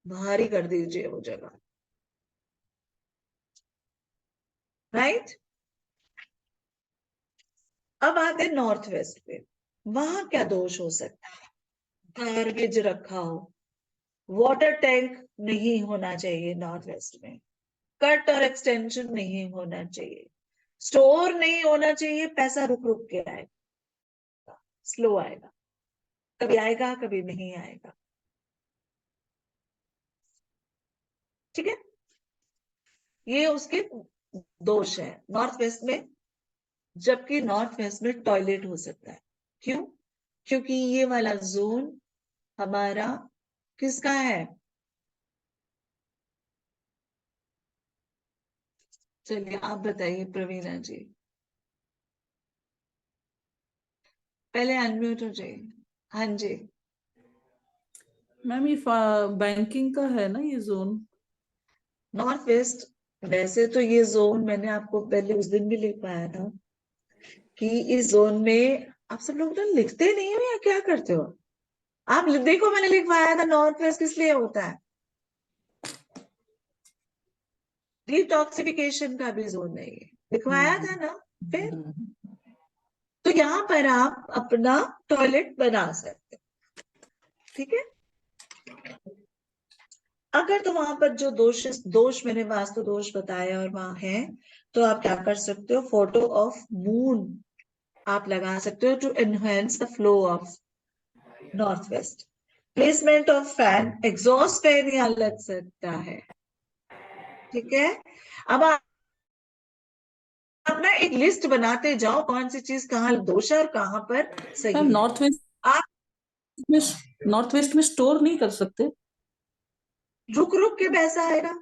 भारी कर दीजिए वो जगह। राइट। अब आते हैं नॉर्थ वेस्ट पे। वहां क्या दोष हो सकता है? गार्बेज रखा हो, वाटर टैंक नहीं होना चाहिए नॉर्थ वेस्ट में, कट और एक्सटेंशन नहीं होना चाहिए, स्टोर नहीं होना चाहिए, पैसा रुक रुक के आएगा, स्लो आएगा, कभी आएगा कभी नहीं आएगा। ठीक है। ये उसके दोष है नॉर्थ वेस्ट में। जबकि नॉर्थ वेस्ट में टॉयलेट हो सकता है। क्यों? क्योंकि ये वाला जोन हमारा किसका है? चलिए आप बताइए प्रवीणा जी, पहले अनम्यूट हो जाइए। हाँ जी। मैम ये बैंकिंग का है ना ये जोन? नॉर्थ वेस्ट, वैसे तो ये जोन मैंने आपको पहले उस दिन भी लिख पाया था कि इस जोन में आप सब लोग ना लिखते नहीं हो या क्या करते हो? आप देखो, मैंने लिखवाया था नॉर्थ वेस्ट किस लिए होता है, डिटॉक्सिफिकेशन का भी जोन है ये, लिखवाया था ना। फिर तो यहाँ पर आप अपना टॉयलेट बना सकते हो। ठीक है। अगर तो वहां पर जो दोष दोष मैंने वास्तु दोष बताया और वहां है, तो आप क्या कर सकते हो, फोटो ऑफ मून आप लगा सकते हो to enhance the flow of north west. Placement of fan, exhaust fan यहाँ लग सकता है। ठीक है। अब आप ना एक लिस्ट बनाते जाओ, कौन सी चीज कहाँ दोष है और कहाँ पर सही मैम है। नॉर्थ वेस्ट आप में नॉर्थ वेस्ट में स्टोर नहीं कर सकते? रुक रुक के पैसा आएगा।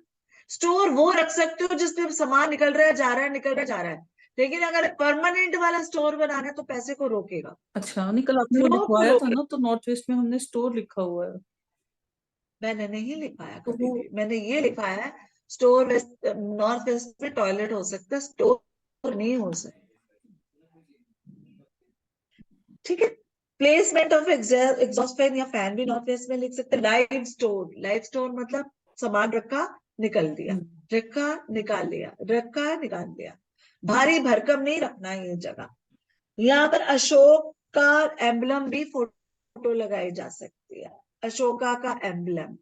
स्टोर वो रख सकते हो जिसमें सामान निकल रहा है, जा रहा है, निकल रहा है, जा रहा है, लेकिन अगर परमानेंट वाला स्टोर बनाना है तो पैसे को रोकेगा, अच्छा, नहीं कल आपने वो फ्लो को लिखवाया था रोकेगा। ना, तो नॉर्थ वेस्ट में हमने स्टोर लिखा हुआ है। मैंने नहीं लिखवाया तो कभी वो भी, मैंने ये लिखवाया है स्टोर वेस्ट, नॉर्थ वेस्ट में टॉयलेट हो सकता है, स्टोर नहीं हो सकता। ठीक है। प्लेसमेंट ऑफ एग्जॉस्ट फैन या फैन भी नॉर्थ वेस्ट में लिख सकते हैं। लाइव स्टोर, लाइव स्टोर मतलब सामान रखा निकल दिया, रखा निकाल लिया, रखा निकाल लिया, भारी भरकम नहीं रखना ये जगह। यहाँ पर अशोक का एम्बलम भी फोटो लगाई जा सकती है, अशोका का एम्बलम,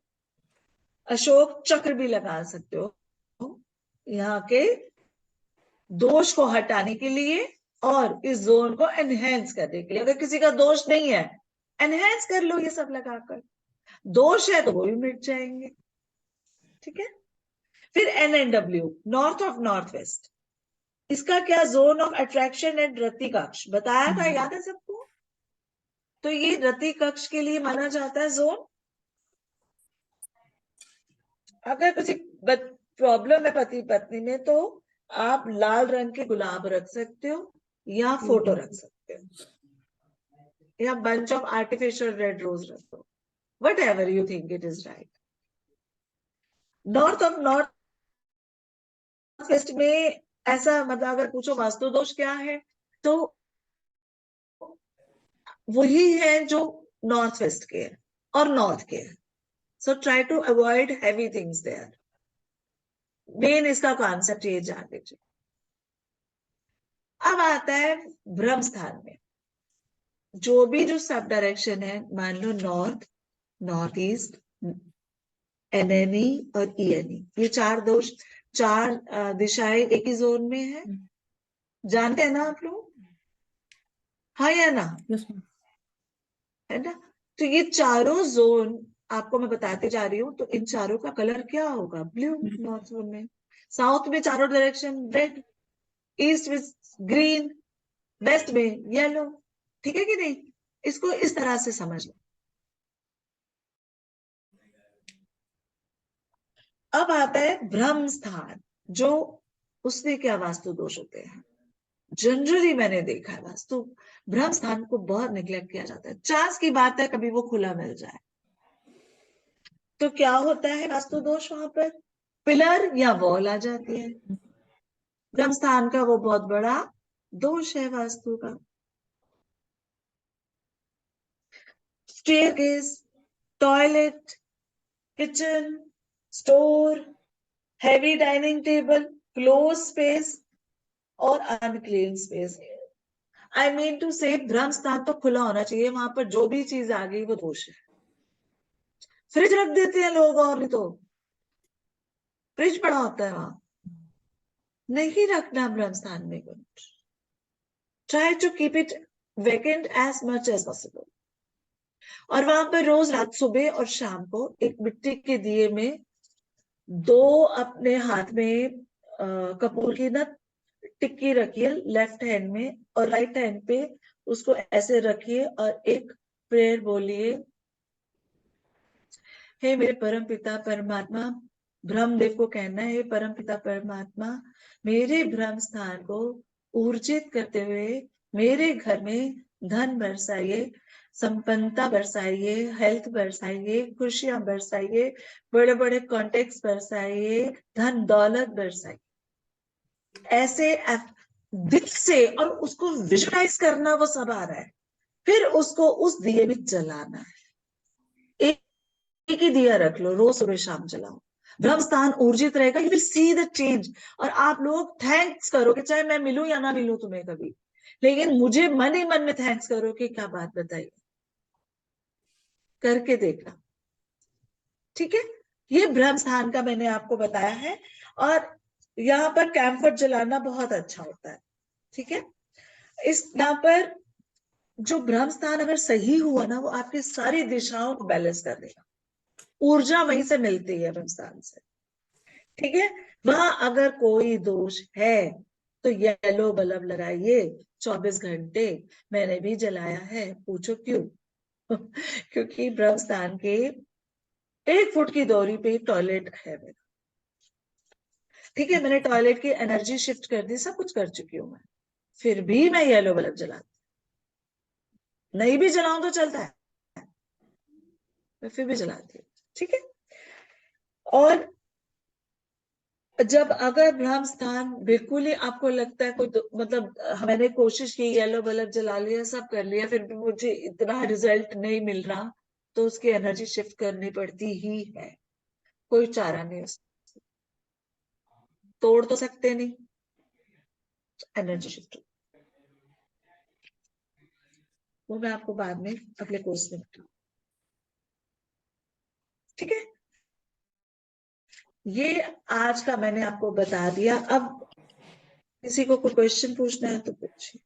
अशोक चक्र भी लगा सकते हो यहाँ के दोष को हटाने के लिए और इस जोन को एनहेंस करने के लिए। अगर किसी का दोष नहीं है, एनहेंस कर लो ये सब लगाकर, दोष है तो वो भी मिट जाएंगे। ठीक है। फिर NNW, north of north waste, इसका क्या, जोन ऑफ अट्रैक्शन एंड रति कक्ष बताया था, याद है सबको? तो ये रति कक्ष के लिए माना जाता है जोन। अगर किसी प्रॉब्लम है पति पत्नी में, तो आप लाल रंग के गुलाब रख सकते हो या फोटो रख सकते हो या bunch of artificial red rose रख दो, whatever you think it is right. North of north west में ऐसा, मतलब अगर पूछो वास्तु दोष क्या है, तो वही है जो नॉर्थ वेस्ट के है और नॉर्थ के है। So try to avoid heavy things there. Main इसका कॉन्सेप्ट ये जान लीजिए। अब आता है ब्रह्म स्थान में, जो सब डायरेक्शन है, मान लो नॉर्थ, नॉर्थ ईस्ट, NNE और ENE, ये चार दोष, चार दिशाएं एक ही जोन में है, जानते हैं ना आप लोग? हाँ या ना, यस मैम। है ना। तो ये चारों जोन आपको मैं बताती जा रही हूँ, तो इन चारों का कलर क्या होगा? ब्लू नॉर्थ में, साउथ में चारों डायरेक्शन रेड, ईस्ट में ग्रीन, वेस्ट में येलो। ठीक है कि नहीं? इसको इस तरह से समझ लो। अब आता है ब्रह्म स्थान, जो उसमें क्या वास्तु दोष होते हैं। जनरली मैंने देखा है वास्तु ब्रह्म स्थान को बहुत निग्लेक्ट किया जाता है। चांस की बात है कभी वो खुला मिल जाए। तो क्या होता है वास्तु दोष वहां पर? पिलर या वॉल आ जाती है। ब्रह्म स्थान का वो बहुत बड़ा दोष है वास्तु का। Staircase, toilet, kitchen, store, heavy dining table, close space और unclean space. I mean to say ब्रह्म स्थान तो खुला होना चाहिए, वहां पर जो भी चीज आ गई वो दोष है। फ्रिज रख देते हैं लोग, और नहीं तो फ्रिज पड़ा होता है वहां। नहीं रखना ब्रह्म स्थान में कुछ। Try to keep it vacant as much as possible. और वहां पर रोज रात, सुबह और शाम को एक मिट्टी के दिए में दो अपने हाथ में कपूर की ना टिक्की रखिए लेफ्ट हैंड में, और राइट हैंड पे उसको ऐसे रखिए और एक प्रेयर बोलिए। हे मेरे परम पिता परमात्मा, ब्रह्मदेव को कहना है, हे परम पिता परमात्मा, मेरे ब्रह्म स्थान को ऊर्जित करते हुए मेरे घर में धन बरसाइए, संपन्नता बरसाइए, हेल्थ बरसाइए, खुशियां बरसाइए, बड़े बड़े कॉन्टेक्ट्स बरसाइए, धन दौलत बरसाइए। ऐसे दिल से, और उसको विजुलाइज करना, वो सब आ रहा है। फिर उसको उस दिए में जलाना है। एक ही दिया रख लो, रोज सुबह शाम जलाओ। ब्रह्म स्थान ऊर्जित रहेगा, you will see the change. और आप लोग थैंक्स करोगे, चाहे मैं मिलूं या ना मिलूं तुम्हें कभी, लेकिन मुझे मन ही मन में थैंक्स करो कि क्या बात बताइए, करके देखना। ठीक है, ये ब्रह्म स्थान का मैंने आपको बताया है। और यहाँ पर कैंफर जलाना बहुत अच्छा होता है। ठीक है, इस यहाँ पर जो ब्रह्म स्थान अगर सही हुआ ना, वो आपकी सारी दिशाओं को बैलेंस कर देगा। ऊर्जा वहीं से मिलती है ब्रह्म स्थान से। ठीक है, वहां अगर कोई दोष है तो येलो बल्ब लगाइए 24 घंटे। मैंने भी जलाया है, पूछो क्यों? क्योंकि ब्रह्म स्थान के 1 फुट की दूरी पे टॉयलेट है मेरा। ठीक है, मैंने टॉयलेट की एनर्जी शिफ्ट कर दी, सब कुछ कर चुकी हूँ मैं, फिर भी मैं येलो बल्ब जलाती। नहीं भी जलाऊं तो चलता है, मैं फिर भी जलाती हूँ। ठीक है, और जब अगर ब्रह्म स्थान बिल्कुल ही आपको लगता है कोई मतलब मैंने कोशिश की, येलो बल्ब जला लिया, सब कर लिया, फिर भी मुझे इतना रिजल्ट नहीं मिल रहा, तो उसकी एनर्जी शिफ्ट करनी पड़ती ही है। कोई चारा नहीं, उसका तोड़ तो सकते नहीं, एनर्जी शिफ्ट। वो मैं आपको बाद में अगले कोर्स में बताऊँ। ठीक है, ये आज का मैंने आपको बता दिया। अब किसी को कोई क्वेश्चन पूछना है तो पूछिए,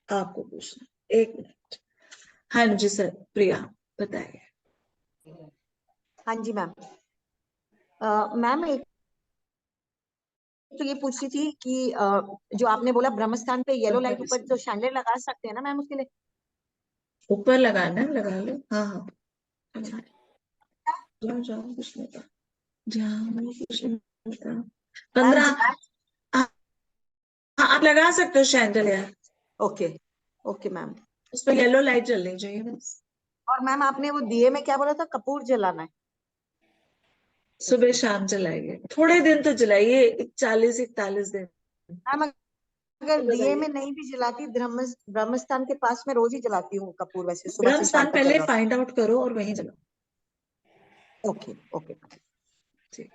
आपको पूछना। 1 मिनट। हाँ जी सर, प्रिया बताइए। हाँ जी मैम। मैम एक तो ये पूछ रही थी कि जो आपने बोला ब्रह्म स्थान पे येलो लाइट ऊपर जो शैंडलियर लगा सकते हैं ना मैम, उसके लिए ऊपर लगाना है, लगा लो। हाँ हाँ, जाओ जाओ, कुछ नहीं था, जाओ कुछ नहीं था। 15। हाँ, आप लगा सकते हो शैंडलियर, ओके ओके मैम। उस पर येलो लाइट जलनी चाहिए बस। और मैम आपने वो दिए में क्या बोला था, कपूर जलाना है? सुबह शाम जलाइए, थोड़े दिन तो जलाइए, 40-41 दिन मैम अगर तो दिए लगाइए। में नहीं भी जलाती, ब्रह्म ब्रह्म स्थान के पास में रोज ही जलाती हूँ कपूर, वैसे सुबह ब्रह्म से शाम स्थान तक पहले जलाओ। फाइंड आउट करो और वहीं जलाओ। Okay okay. ठीक,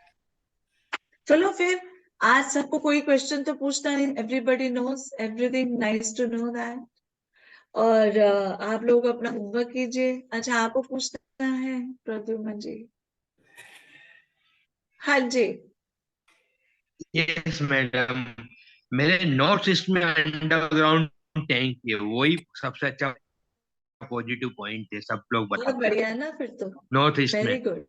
चलो फिर। आज सबको कोई क्वेश्चन तो पूछना नहीं, everybody knows everything, nice to know that. और आप लोग अपना होमवर्क कीजिए। अच्छा, आपको पूछना है प्रद्युम्न जी? हाँ जी। यस मैडम, मेरे नॉर्थ ईस्ट में अंडरग्राउंड टैंक है, वही सबसे अच्छा पॉजिटिव पॉइंट है, सब लोग बहुत बताते हैं बढ़िया है ना फिर तो, नॉर्थ ईस्ट में। Very good.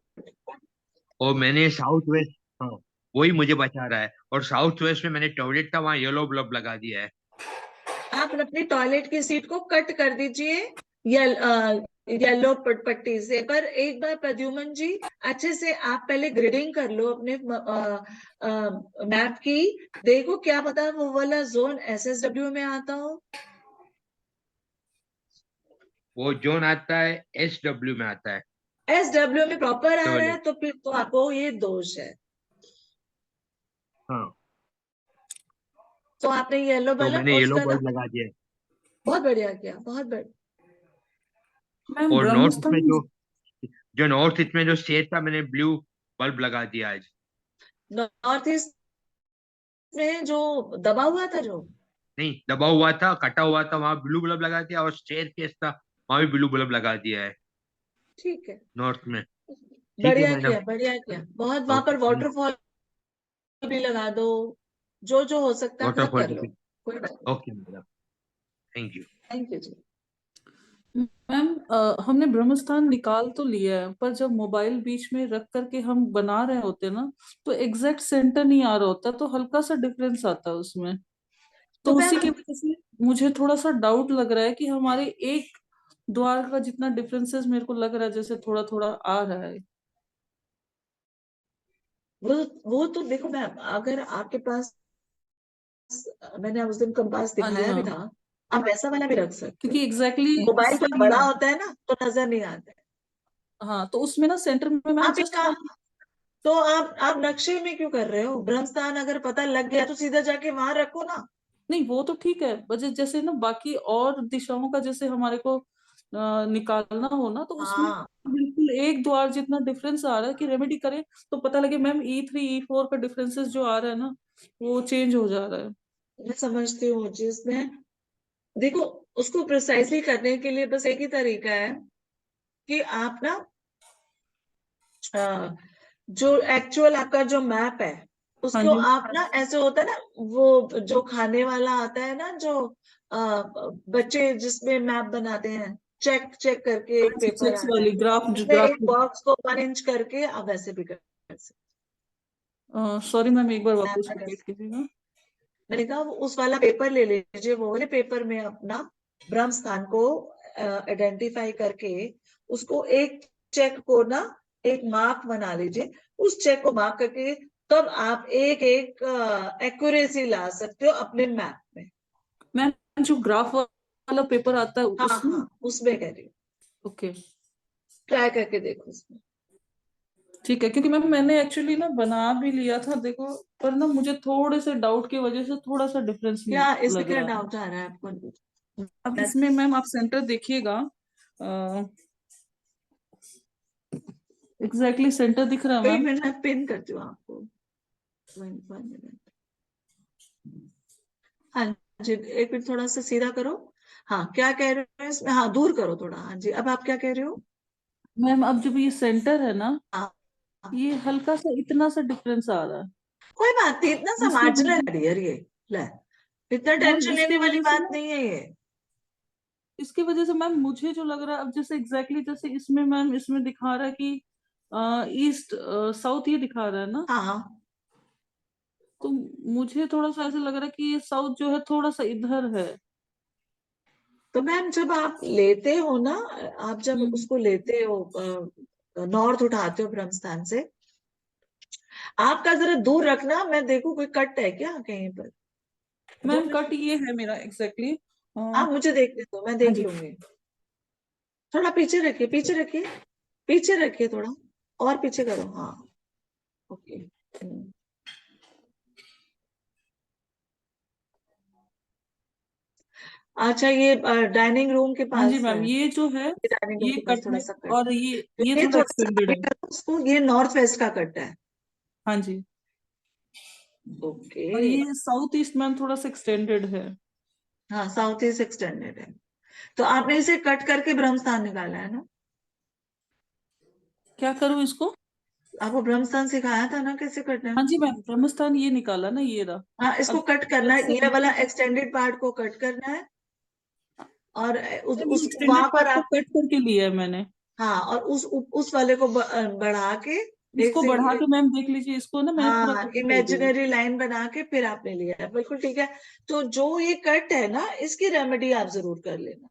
और मैंने साउथ वेस्ट, हाँ, वही मुझे बचा रहा है। और साउथ वेस्ट में मैंने टॉयलेट था, वहाँ येलो बल्ब लगा दिया है। आप अपनी टॉयलेट की सीट को कट कर दीजिए येलो पट्टी से। पर एक बार प्रद्युमन जी, अच्छे से आप पहले ग्रिडिंग कर लो अपने मैप की। देखो क्या पता वो वाला जोन SSW में आता हो। वो जोन आता है SW में आता है। SW में प्रॉपर आ रहा है टॉयलेट, तो फिर तो आपको ये दोष है। हाँ, तो आपने येलो तो बल्ब मैंने येलो उसका बल्ब लगा दिया है। बहुत बढ़िया किया, बहुत बढ़िया। मैम और नॉर्थ ईस्ट में ब्रह्मस्थान जो जो नॉर्थ ईस्ट में जो शेड था, मैंने ब्लू बल्ब लगा दिया आज। नॉर्थ ईस्ट में जो दबा हुआ था जो, नहीं, दबा हुआ था, कटा हुआ था, वहां ब्लू बल्ब लगा दिया। और स्टेयर केस था, वहां भी ब्लू बल्ब लगा दिया है ठीक है, नॉर्थ में। ठीक है बढ़िया मैडम। किया, बढ़िया किया बहुत। वहां ओके, पर वाटरफॉल भी लगा दो, जो जो हो सकता था वाटरफॉल कर लो, भी। कोई बात नहीं। Okay madam, thank you. Thank you ji. Ma'am हमने ब्रह्मस्थान निकाल तो लिया है, पर जब मोबाइल बीच में रख करके हम बना रहे होते हैं ना, तो एग्जैक्ट सेंटर नहीं आ रहा होता, तो हल्का सा डिफरेंस आता है उसमें। तो तो उसी मैम की वजह से मुझे थोड़ा सा डाउट लग रहा है कि हमारे एक द्वार का जितना डिफरेंसेस मेरे को लग रहा है जैसे थोड़ा थोड़ा आ रहा है। वो तो देखो मैम, अगर आपके पास, मैंने उस दिन कंपास हाँ जी दिखाया भी हाँ, था, आप वैसा वाला भी रख सकते हो। क्योंकि एग्जैक्टली मोबाइल इससे थोड़ा नहीं बड़ा आ होता है ना तो नजर नहीं आता है। हाँ, तो उसमें ना सेंटर में मैम आप एक जस्ट काम, खाली। तो आप नक्शे में क्यों कर रहे हो? ब्रह्मस्थान अगर पता लग गया तो सीधा जाके वहां रखो ना। नहीं वो तो ठीक है, बस जैसे ना बाकी और दिशाओं का जैसे हमारे को निकालना हो ना, तो उसमें हाँ, बिल्कुल एक द्वार जितना डिफरेंस आ रहा है कि रेमेडी करें तो पता लगे मैम E3 E4 का डिफरेंसेस जो आ रहा है ना, वो चेंज हो जा रहा है। मैं समझती हूँ जिसमें, देखो, उसको प्रिसाइजली करने के लिए बस एक ही तरीका है कि आप ना जो एक्चुअल आपका जो मैप है हाँ उसको जी, आप ना, ऐसे होता है ना वो जो खाने वाला आता है ना, जो बच्चे जिसमें मैप बनाते हैं, चेक चेक करके एक पेपर चेक्स आता है, वाली ग्राफ उसमें ग्राफ। एक बॉक्स को 1 इंच करके आप वैसे भी कर सकते सॉरी मैम, एक बार हैं। वापस रिपीट कीजिएगा। मैंने कहा वो उस वाला पेपर ले लीजिए, वो वाले पेपर में अपना ब्रह्म स्थान को आइडेंटिफाई करके उसको एक चेक को ना एक मार्क बना लीजिए। उस चेक को मार्क करके तब आप एक एक एक्यूरेसी ला सकते हो अपने मैप में। मैम जो ग्राफ वाला पेपर आता है हाँ उसमें। हाँ, उसमें कह रही हूँ, ओके, ट्राई करके देखो उसमें। ठीक है, क्योंकि मैम मैंने एक्चुअली ना बना भी लिया था देखो, पर ना मुझे थोड़े से डाउट की वजह से थोड़ा सा डिफरेंस क्या इसमें लग क्या रहा है। डाउट आ रहा है आपको? अब इसमें मैम आप सेंटर देखिएगा, एग्जैक्टली सेंटर दिख रहा है एक मैम। मिनट मैं पिन करती हूँ आपको, 1 मिनट। हाँ जी, एक मिनट थोड़ा सा सीधा करो। हाँ, क्या कह रहे हो इसमें? हाँ, दूर करो थोड़ा। हाँ जी, अब आप क्या कह रहे हो? मैम अब जब ये सेंटर है ना, हाँ, ये हल्का सा इतना सा डिफरेंस आ रहा है। कोई बात नहीं, इतना सा इसकी मार्जिनल वजह है डियर ये। ले, इतना मैम टेंशन इसकी लेने वाली वजह से बात ना, नहीं है ये। इसकी वजह से मैम मुझे जो लग रहा है अब जैसे एग्जैक्टली जैसे इसमें मैम इसमें दिखा रहा है कि ईस्ट साउथ ये दिखा रहा है ना, हाँ, तो मुझे थोड़ा सा ऐसे लग रहा है कि ये साउथ जो है थोड़ा सा इधर है। तो मैम जब आप लेते हो ना, आप जब हम्म। उसको लेते हो, नॉर्थ उठाते हो ब्रह्मस्थान से, आपका जरा दूर रखना, मैं देखूं कोई कट है क्या कहीं पर। मैम कट ये है मेरा एग्जैक्टली आप मुझे देखने दो, मैं हाँ देख जी। लूंगी। थोड़ा पीछे रखिए, पीछे रखिए, पीछे रखिए थोड़ा, और पीछे करो। हाँ, ओके। अच्छा, ये डाइनिंग रूम के हाँ जी पास है, मैम, ये जो है ये डाइनिंग रूम ये के पास कट थोड़ा है, सा कट और है, तो ये ये थोड़ा थोड़ा सा एक्सटेंडेड आगे है। करो उसको, ये नॉर्थ वेस्ट का कट है। हाँ जी, ओके। और ये साउथ ईस्ट मैम थोड़ा सा एक्सटेंडेड है। हाँ, साउथ ईस्ट एक्सटेंडेड है। तो आपने इसे कट करके ब्रह्मस्थान निकाला है ना? क्या करूँ इसको? आपको ब्रह्मस्थान सिखाया था ना कैसे करना हाँ है? जी मैम, ब्रह्मस्थान ये निकाला ना, ये रहा। हाँ, इसको अब कट करना इधर है, से ये वाला एक्सटेंडेड पार्ट को कट करना है। और मैम ये उस एक्सटेंडेड वहां पर पार्ट को आप, कट करके लिया है मैंने। हाँ, और उस वाले को बढ़ा के इसको बढ़ा के मैम देख लीजिए, इसको ना मैंने पूरा हाँ, कट कर दिया है। इमेजिनरी लाइन बना के फिर आपने लिया है, बिल्कुल ठीक है। तो जो ये कट है ना, इसकी रेमेडी आप जरूर कर लेना।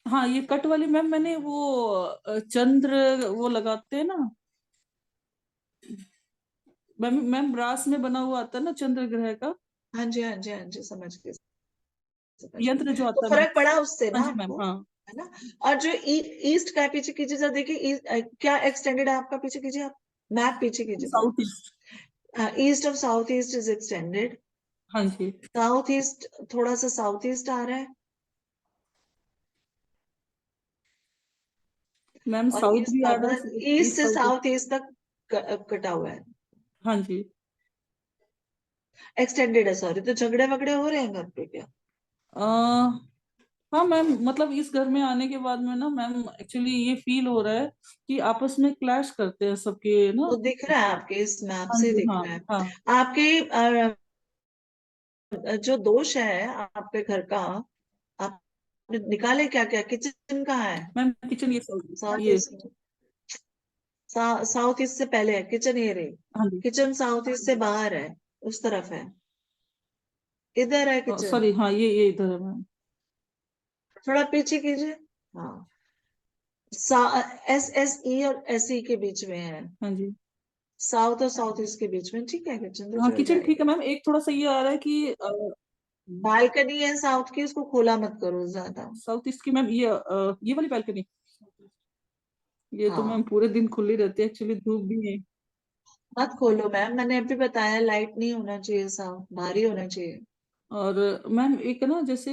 हाँ ये कट वाली मैम मैंने वो चंद्र वो लगाते हैं ना मैम, ब्रास में बना हुआ आता है ना चंद्र ग्रह का हाँ जी, हाँ जी, हाँ जी, समझ गई, समझ यंत्र गई। जो तो आता है मैम। फर्क पड़ा उससे ना हाँ जी मैम, आपको, हाँ। है ना? और जो ईस्ट का है, पीछे कीजिए जरा, देखिए क्या एक्सटेंडेड है आपका, पीछे कीजिए आप, मैप पीछे कीजिए साउथ ईस्ट। थोड़ा। East of south east is extended. हाँ जी साउथ ईस्ट, थोड़ा सा साउथ ईस्ट आ रहा है, मैम, और साउथ भी ईस्ट, आ रहा है, ईस्ट ईस्ट से साउथ। साउथ ईस्ट तक कटा हुआ है, हाँ जी। एक्सटेंडेड है, सॉरी। तो झगड़े वगड़े हो रहे हैं घर पे क्या? हाँ मैम, मतलब इस घर में आने के बाद में ना मैम एक्चुअली ये फील हो रहा है कि आपस में क्लैश करते हैं सबके ना। वो दिख रहा है आपके इस मैप हाँ से, जी, दिख हाँ रहा है हाँ आपके जो दोष है आपके घर का, आपने निकाले क्या क्या? किचन कहाँ है? मैम, किचन ये साउथ साउथ ये। ईस्ट, साउथ ईस्ट से पहले है किचन, ये रही हाँ जी, किचन, साउथ ईस्ट से बाहर है, उस तरफ है, इधर है किचन। सॉरी, हाँ ये इधर है मैम। थोड़ा पीछे कीजिए, हाँ। एस एस ई और एस ई के बीच में है, हाँ जी, साउथ और साउथ ईस्ट के बीच में, ठीक है, किचन तो हाँ चल किचन ठीक जाएगा। है मैम। एक थोड़ा सा ये आ रहा है कि बालकनी है साउथ की, उसको खोला मत करो ज्यादा। साउथ ईस्ट की मैम ये वाली बालकनी, ये तो मैम हाँ, पूरे दिन खुली रहती है, एक्चुअली धूप भी है। मत खोलो मैम, मैंने अभी बताया, लाइट नहीं होना चाहिए, साउथ भारी होना चाहिए। और मैम एक ना जैसे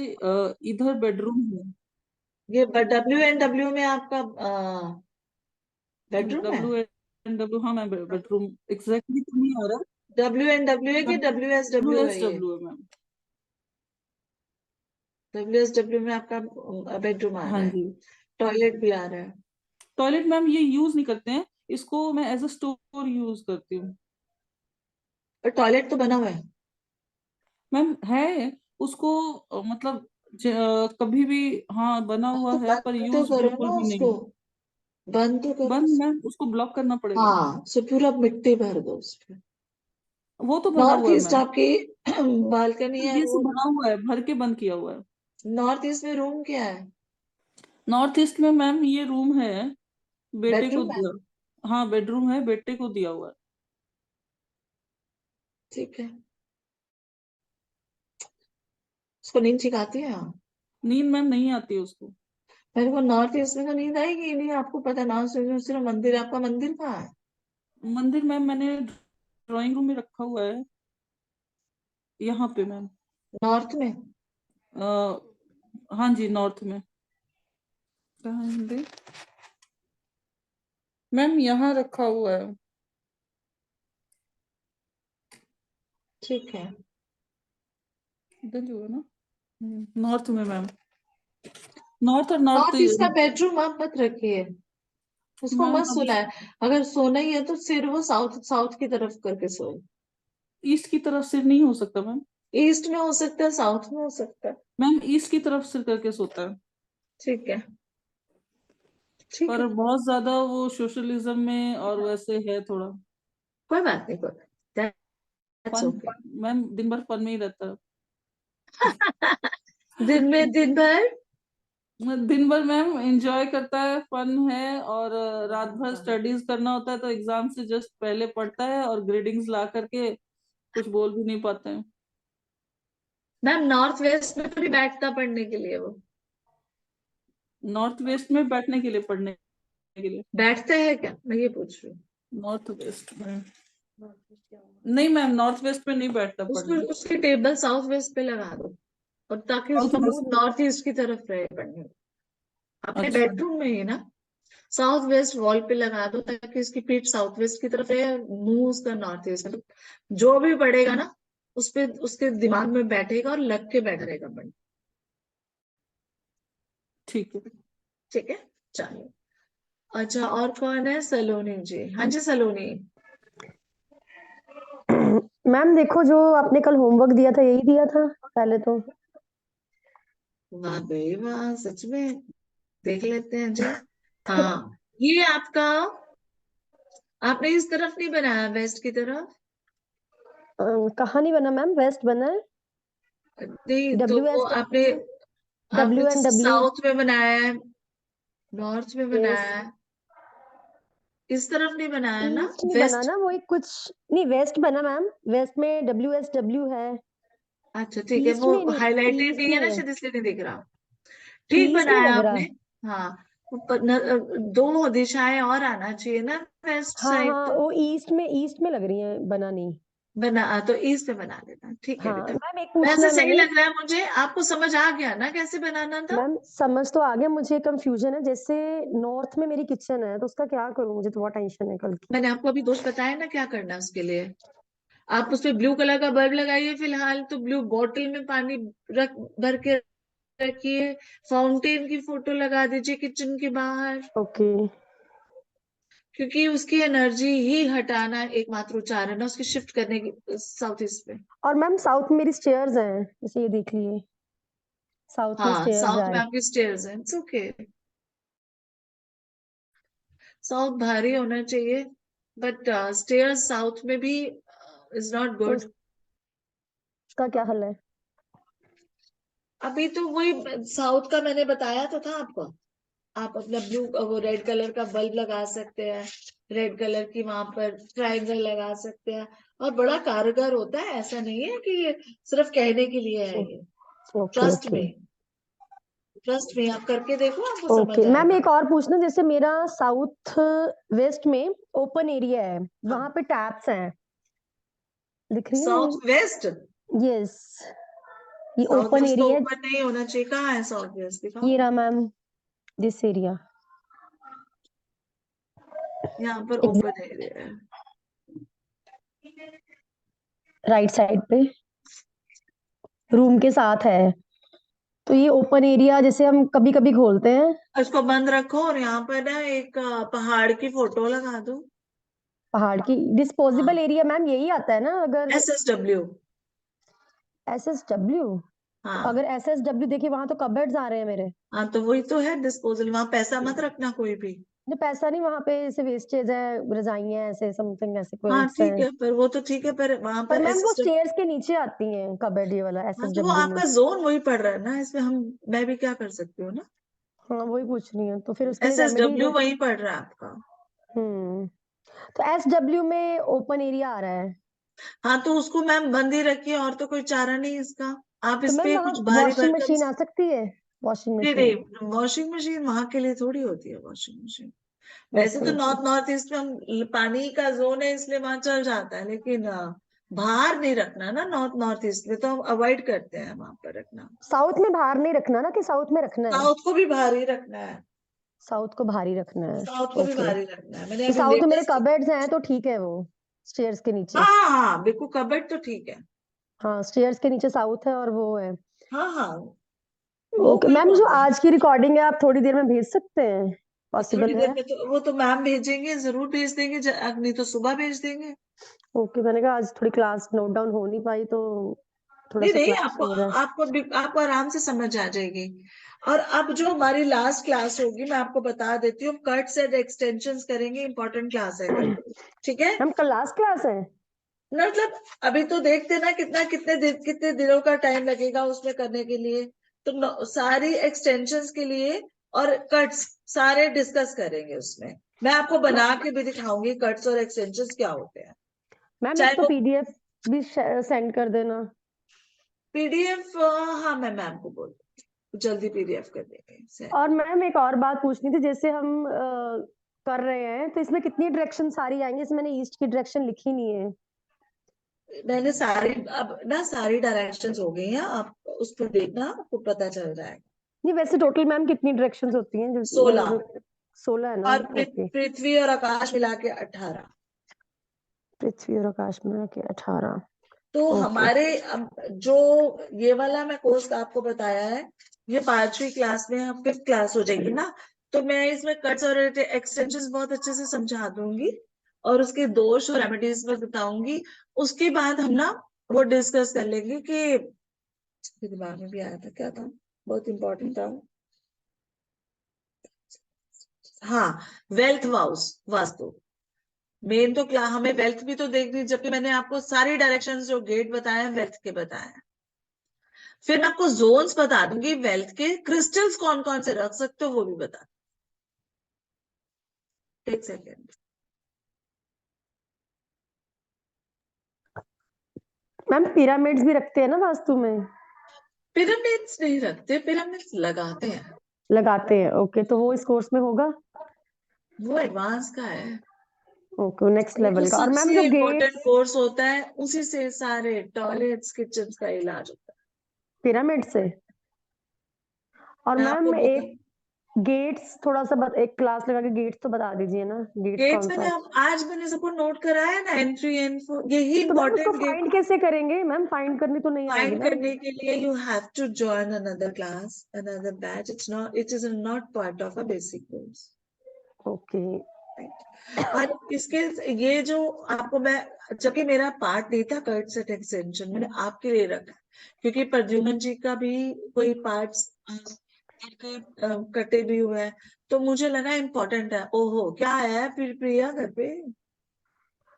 इधर बेडरूम है। ये WNW में आपका बेडरूम है? WNW, हाँ मैम, बेडरूम एग्जैक्टली तो नहीं आ रहा। WNW है कि WSW है? ये WSW है मैम। WSW में आपका बेडरूम आ हाँ रहा है, जी। टॉयलेट भी आ रहा है। टॉयलेट मैम ये यूज नहीं करते हैं, इसको मैं एज अ स्टोर यूज करती हूँ। और टॉयलेट तो बना हुआ है? मैम है उसको मतलब कभी भी, हाँ बना हुआ तो है पर बंद तो यूज करो बिल्कुल ना भी उसको, नहीं। बंद तो करो बंद उसको। मैम, उसको ब्लॉक करना पड़ेगा। हाँ, सो पूरा मिट्टी भर दो उसपे। वो तो भरा नॉर्थ हुआ है ईस्ट मैम। आपकी बालकनी है ये वो? सब भरा हुआ है, भर के बंद किया हुआ है। नॉर्थ ईस्ट में रूम क्या है? नॉर्थ ईस्ट में मैम ये रूम है, बेटे को बेडरूम है, दिया। हाँ बेडरूम है, बेटे को दिया हुआ है। ठीक है। उसको नींद ठीक आती है? हाँ। नींद मैम नहीं आती है उसको। मेरे को नॉर्थ ईस्ट में तो नींद आएगी ही नहीं, आपको पता है, नॉर्थ ईस्ट में सिर्फ मंदिर, आपका मंदिर कहाँ है? मंदिर मैम मैंने ड्राइंग रूम में रखा हुआ है, यहाँ पे मैम। नॉर्थ में? हाँ जी, नॉर्थ में। कहाँ है मंदिर? मैम यहाँ रखा हुआ है। ठीक है। इधर जो है ना, नॉर्थ में मैम। नॉर्थ और नॉर्थ नॉर्थ ईस्ट का बेडरूम आप मत रखिए, उसको मैम। मत अब सुना है। अगर सोना ही है तो सिर वो साउथ साउथ की तरफ करके सोए। ईस्ट की तरफ सिर नहीं हो सकता मैम। ईस्ट में हो सकता है, साउथ में हो सकता है। मैम ईस्ट की तरफ सिर करके सोता है, ठीक है, ठीक पर है, बहुत ज्यादा वो सोशलिज्म में और वैसे है थोड़ा कोई बात नहीं, कोई बात, दैट्स फन। ओके। मैम दिन भर फन में ही रहता है। दिन में दिन भर दिन भर मैम एंजॉय करता है, फन है, और रात भर स्टडीज करना होता है, तो एग्जाम से जस्ट पहले पढ़ता है और ग्रेडिंग्स ला करके कुछ बोल भी नहीं पाते हैं। मैम, नॉर्थ वेस्ट में तो भी बैठता पढ़ने के लिए वो? नॉर्थ वेस्ट में बैठने के लिए, पढ़ने के लिए? बैठता है क्या, मैं ये पूछ रही हूँ? नॉर्थ वेस्ट में नहीं मैम, नॉर्थ वेस्ट में नहीं बैठता उसको, पढ़ने। उसकी टेबल साउथ वेस्ट पे लगा दो, और ताकि साउथ उसका मुंह वेस्ट। नॉर्थ ईस्ट की तरफ रहे पढ़ने में। अपने अच्छा। बेडरूम में ही ना, साउथ वेस्ट वॉल पे लगा दो, ताकि उसकी पीठ साउथ वेस्ट की तरफ है, मुंह उसका नॉर्थ ईस्ट में। जो भी पढ़ेगा ना, उस पे उसके दिमाग में बैठेगा और लग के बैठेगा पढ़ने। ठीक है। ठीक है, चलिए। अच्छा, और कौन है? सलोनी जी, हाँ जी सलोनी। मैम देखो, जो आपने कल होमवर्क दिया था यही दिया था पहले तो। वाह भाई वाह, सच में देख लेते हैं जी। हाँ, ये आपका, आपने इस तरफ नहीं बनाया वेस्ट की तरफ? कहाँ नहीं बना मैम, वेस्ट बना है। नहीं तो डब्ल्यू वो एस आपने डब्ल्यू एंड जैसे डब्ल्यू साउथ में बनाया है, नॉर्थ में बनाया है, इस तरफ नहीं बनाया ना? ईस्ट में बना वेस्ट? ना, वो एक कुछ नहीं, वेस्ट बना मैम, वेस्ट में WSW है। अच्छा ठीक है, ईस्ट वो में नहीं, हाईलाइटेड ईस्ट नहीं है ना में, शायद, इसलिए नहीं दिख रहा। ठीक ईस्ट में बनाया लग रहा आपने। है। हाँ, दो दिशाएं और आना चाहिए ना वेस्ट हाँ साइड हाँ, तो। वो ईस्ट में लग रही है, बना नहीं। तो ईस्ट में बना देना, ठीक है हाँ बेटा। मैम, एक पूछना वैसे है सही मैंने। लग रहा है मुझे, आपको समझ आ गया ना कैसे बनाना था? मैम समझ तो आ गया, मुझे कंफ्यूजन है, जैसे नॉर्थ में मेरी किचन है तो उसका क्या करूँ, मुझे तो बहुत टेंशन है कल की। मैंने आपको अभी दोस्त बताया ना क्या करना है उसके लिए। आप उसपे ब्लू कलर का बल्ब लगाइए फिलहाल, तो ब्लू बोतल में पानी रख भर के रखिए। फाउंटेन की फोटो लगा दीजिए किचन के बाहर, ओके। क्योंकि उसकी एनर्जी ही हटाना एकमात्र उच्चारण है, उसकी शिफ्ट करने की साउथ ईस्ट में। और मैम साउथ में मेरी स्टेयर्स हैं, जैसे ये देख लिए, साउथ में हाँ, स्टेयर्स जा साउथ में रही। आपकी स्टेयर्स हैं, इट्स ओके। साउथ भारी होना चाहिए, बट स्टेयर्स साउथ में भी इज नॉट तो गुड। उसका क्या हल है? अभी तो वही साउथ का मैंने बताया तो था आपको। आप अपना ब्लू वो रेड कलर का बल्ब लगा सकते हैं, रेड कलर की वहां पर ट्रायंगल लगा सकते हैं, और बड़ा कारगर होता है। ऐसा नहीं है कि ये सिर्फ कहने के लिए है, ये ओके ट्रस्ट ओके में, ट्रस्ट में आप करके देखो, आपको ओके समझ मैम, आएगा। एक और पूछना, जैसे मेरा साउथ वेस्ट में ओपन एरिया है, वहां पे टैप्स हैं, दिख रही साउथ वेस्ट? है? यस, ये साउथ ओपन वेस्ट तो एरिया है। ऊपर नहीं होना चाहिए। कहाँ है साउथ वेस्ट, दिखाओ। ये रहा मैम, दिस एरिया, यहाँ पर ओपन एरिया है। राइट साइड पे रूम के साथ है, तो ये ओपन एरिया जैसे हम कभी कभी खोलते हैं। उसको बंद रखो और यहाँ पर ना एक पहाड़ की फोटो लगा दो। पहाड़ की डिस्पोजेबल एरिया मैम, यही आता है ना? अगर SSW। SSW, हाँ अगर SSW देखिए, वहां तो कबर्ड्स आ रहे हैं मेरे। हाँ, तो वही तो है डिस्पोजल, वहां पैसा मत रखना कोई भी। जो पैसा नहीं, वहां पे ऐसे वेस्टेज है, रजाइयां ऐसे समथिंग, ऐसे हाँ क्विल्ट्स ठीक हैं। है, पर वो तो ठीक है, पर वहां पर पर मैम वो SSW। स्टेयर्स के नीचे आती हैं कबर्ड, ये वाला हाँ तो वो SSW में। आपका जोन वही पड़ रहा है ना, इसमें मैं भी क्या कर सकती हूँ ना। हाँ वही पूछ रही हूँ, तो फिर उसके लिए रेमेडी। SSW वही पड़ रहा है आपका। हम्म, तो SW में ओपन एरिया आ रहा है, हाँ तो उसको मैम बंद ही रखिए, और तो कोई चारा नहीं इसका। आप तो इस मैम पे वहाँ कुछ भारी वॉशिंग भरकम मशीन आ सकती है? वॉशिंग नहीं मशीन, नहीं, वॉशिंग मशीन वहां के लिए थोड़ी होती है वॉशिंग मशीन। वैसे ओके तो ओके। नॉर्थ ईस्ट में हम पानी का जोन है, इसलिए वहां चल जाता है, लेकिन बाहर नहीं रखना ना। नॉर्थ ईस्ट में तो हम अवॉइड करते हैं वहां पर रखना। साउथ में बाहर नहीं रखना ना, कि साउथ में रखना है? साउथ को भी भारी रखना है, साउथ को भारी रखना है, साउथ को भी ओके। भारी रखना है। मैंने कि अभी साउथ में मेरे लेटेस्ट। कबर्ड्स हैं तो ठीक है, वो स्टेयर्स के नीचे। हाँ हाँ हाँ, बिल्कुल कबर्ड तो ठीक है। हाँ, स्टेयर्स के नीचे साउथ है और वो है। हाँ हाँ, वो ओके कोई मैम, जो प्रॉब्लम नहीं। आज की रिकॉर्डिंग है आप थोड़ी देर में भेज सकते हैं? थोड़ी पॉसिबल देर है? में तो वो तो मैम भेजेंगे, जरूर भेज देंगे, नहीं तो सुबह भेज देंगे। ओके, मैंने कहा आज थोड़ी क्लास नोट डाउन हो नहीं पाई, तो थोड़ा नहीं सा नहीं, क्लास आपको हो रहा है। आपको आराम से समझ आ जाएगी। और अब जो हमारी लास्ट क्लास होगी, मैं आपको बता देती हूँ, कट्स एंड एक्सटेंशंस करेंगे, इंपॉर्टेंट क्लास है कल। ठीक है, मैम कल लास्ट क्लास है? मतलब अभी तो देखते ना कितने दिनों का टाइम लगेगा उसमें करने के लिए। तो सारी एक्सटेंशंस के लिए और कट्स सारे डिस्कस करेंगे उसमें। मैं आपको बना के भी दिखाऊंगी कट्स और एक्सटेंशंस क्या होते हैं। मैम चाहे इसको वो PDF भी सेंड कर देना। PDF, हाँ मैं मैम को बोल जल्दी PDF कर देंगे। और मैम एक और बात पूछनी थी, जैसे हम कर रहे हैं तो इसमें कितनी डायरेक्शन सारी आएंगी? इसमें मैंने ईस्ट की डायरेक्शन लिखी नहीं है। मैंने सारी डायरेक्शंस हो गई हैं, आप उस पर देखना, आपको पता चल जाएगा। नहीं, वैसे टोटल मैम कितनी डायरेक्शंस होती हैं? 16, 16 है ना? और ओके। पृथ्वी और आकाश मिला के 18। पृथ्वी और आकाश में के 18। तो ओके। हमारे जो ये वाला मैं कोर्स आपको बताया है, ये 5वीं क्लास में, 5th क्लास हो जाएगी ना, तो मैं इसमें कट्स और एक्सटेंशंस बहुत अच्छे से समझा दूंगी, और उसके दोष और रेमेडीज में बताऊंगी। उसके बाद हम ना वो डिस्कस कर लेंगे कि दिमाग में भी आया था क्या था, बहुत इंपॉर्टेंट था। हाँ, वेल्थ वास्तु मेन तो क्या, हमें वेल्थ भी तो देखनी, जबकि मैंने आपको सारी डायरेक्शंस जो गेट बताए वेल्थ के बताए हैं। फिर मैं आपको जोन्स बता दूंगी, वेल्थ के क्रिस्टल्स कौन कौन से रख सकते हो वो भी बता। एक सेकेंड, मैम पिरामिड्स भी रखते हैं ना वास्तु में? पिरामिड्स नहीं रखते, पिरामिड्स लगाते हैं, लगाते हैं, ओके, तो वो इस कोर्स में होगा? वो एडवांस का है, ओके, नेक्स्ट वो लेवल का। और मैम सबसे जो इम्पोर्टेंट गेट्स कोर्स होता है, उसी से सारे टॉयलेट्स किचन का इलाज होता पिरामिड से। और है। मैं आपको मैम एक गेट्स थोड़ा सा एक क्लास लगा के गेट्स तो बता दीजिए ना, गेट्स गेट्स कौन सा मैंने आज मैंने सबको नोट कराया ना, एंट्री यही तो मैम उसको इंपॉर्टेंट गेट। फाइंड कैसे करेंगे मैम? फाइंड करनी तो नहीं आएगी फाइंड ना? करने के लिए you have to join another class, another batch, it is not part of a basic course. Okay. और इसके ये जो आपको मैं, जबकि मेरा पार्ट नहीं था कर्ट सेट एक्सटेंशन, मैंने आपके लिए रखा क्योंकि प्रद्युमन जी का भी कोई पार्ट्स कटे भी हुए हैं, तो मुझे लगा इम्पोर्टेंट है। ओहो, क्या है फिर प्रिया घर पे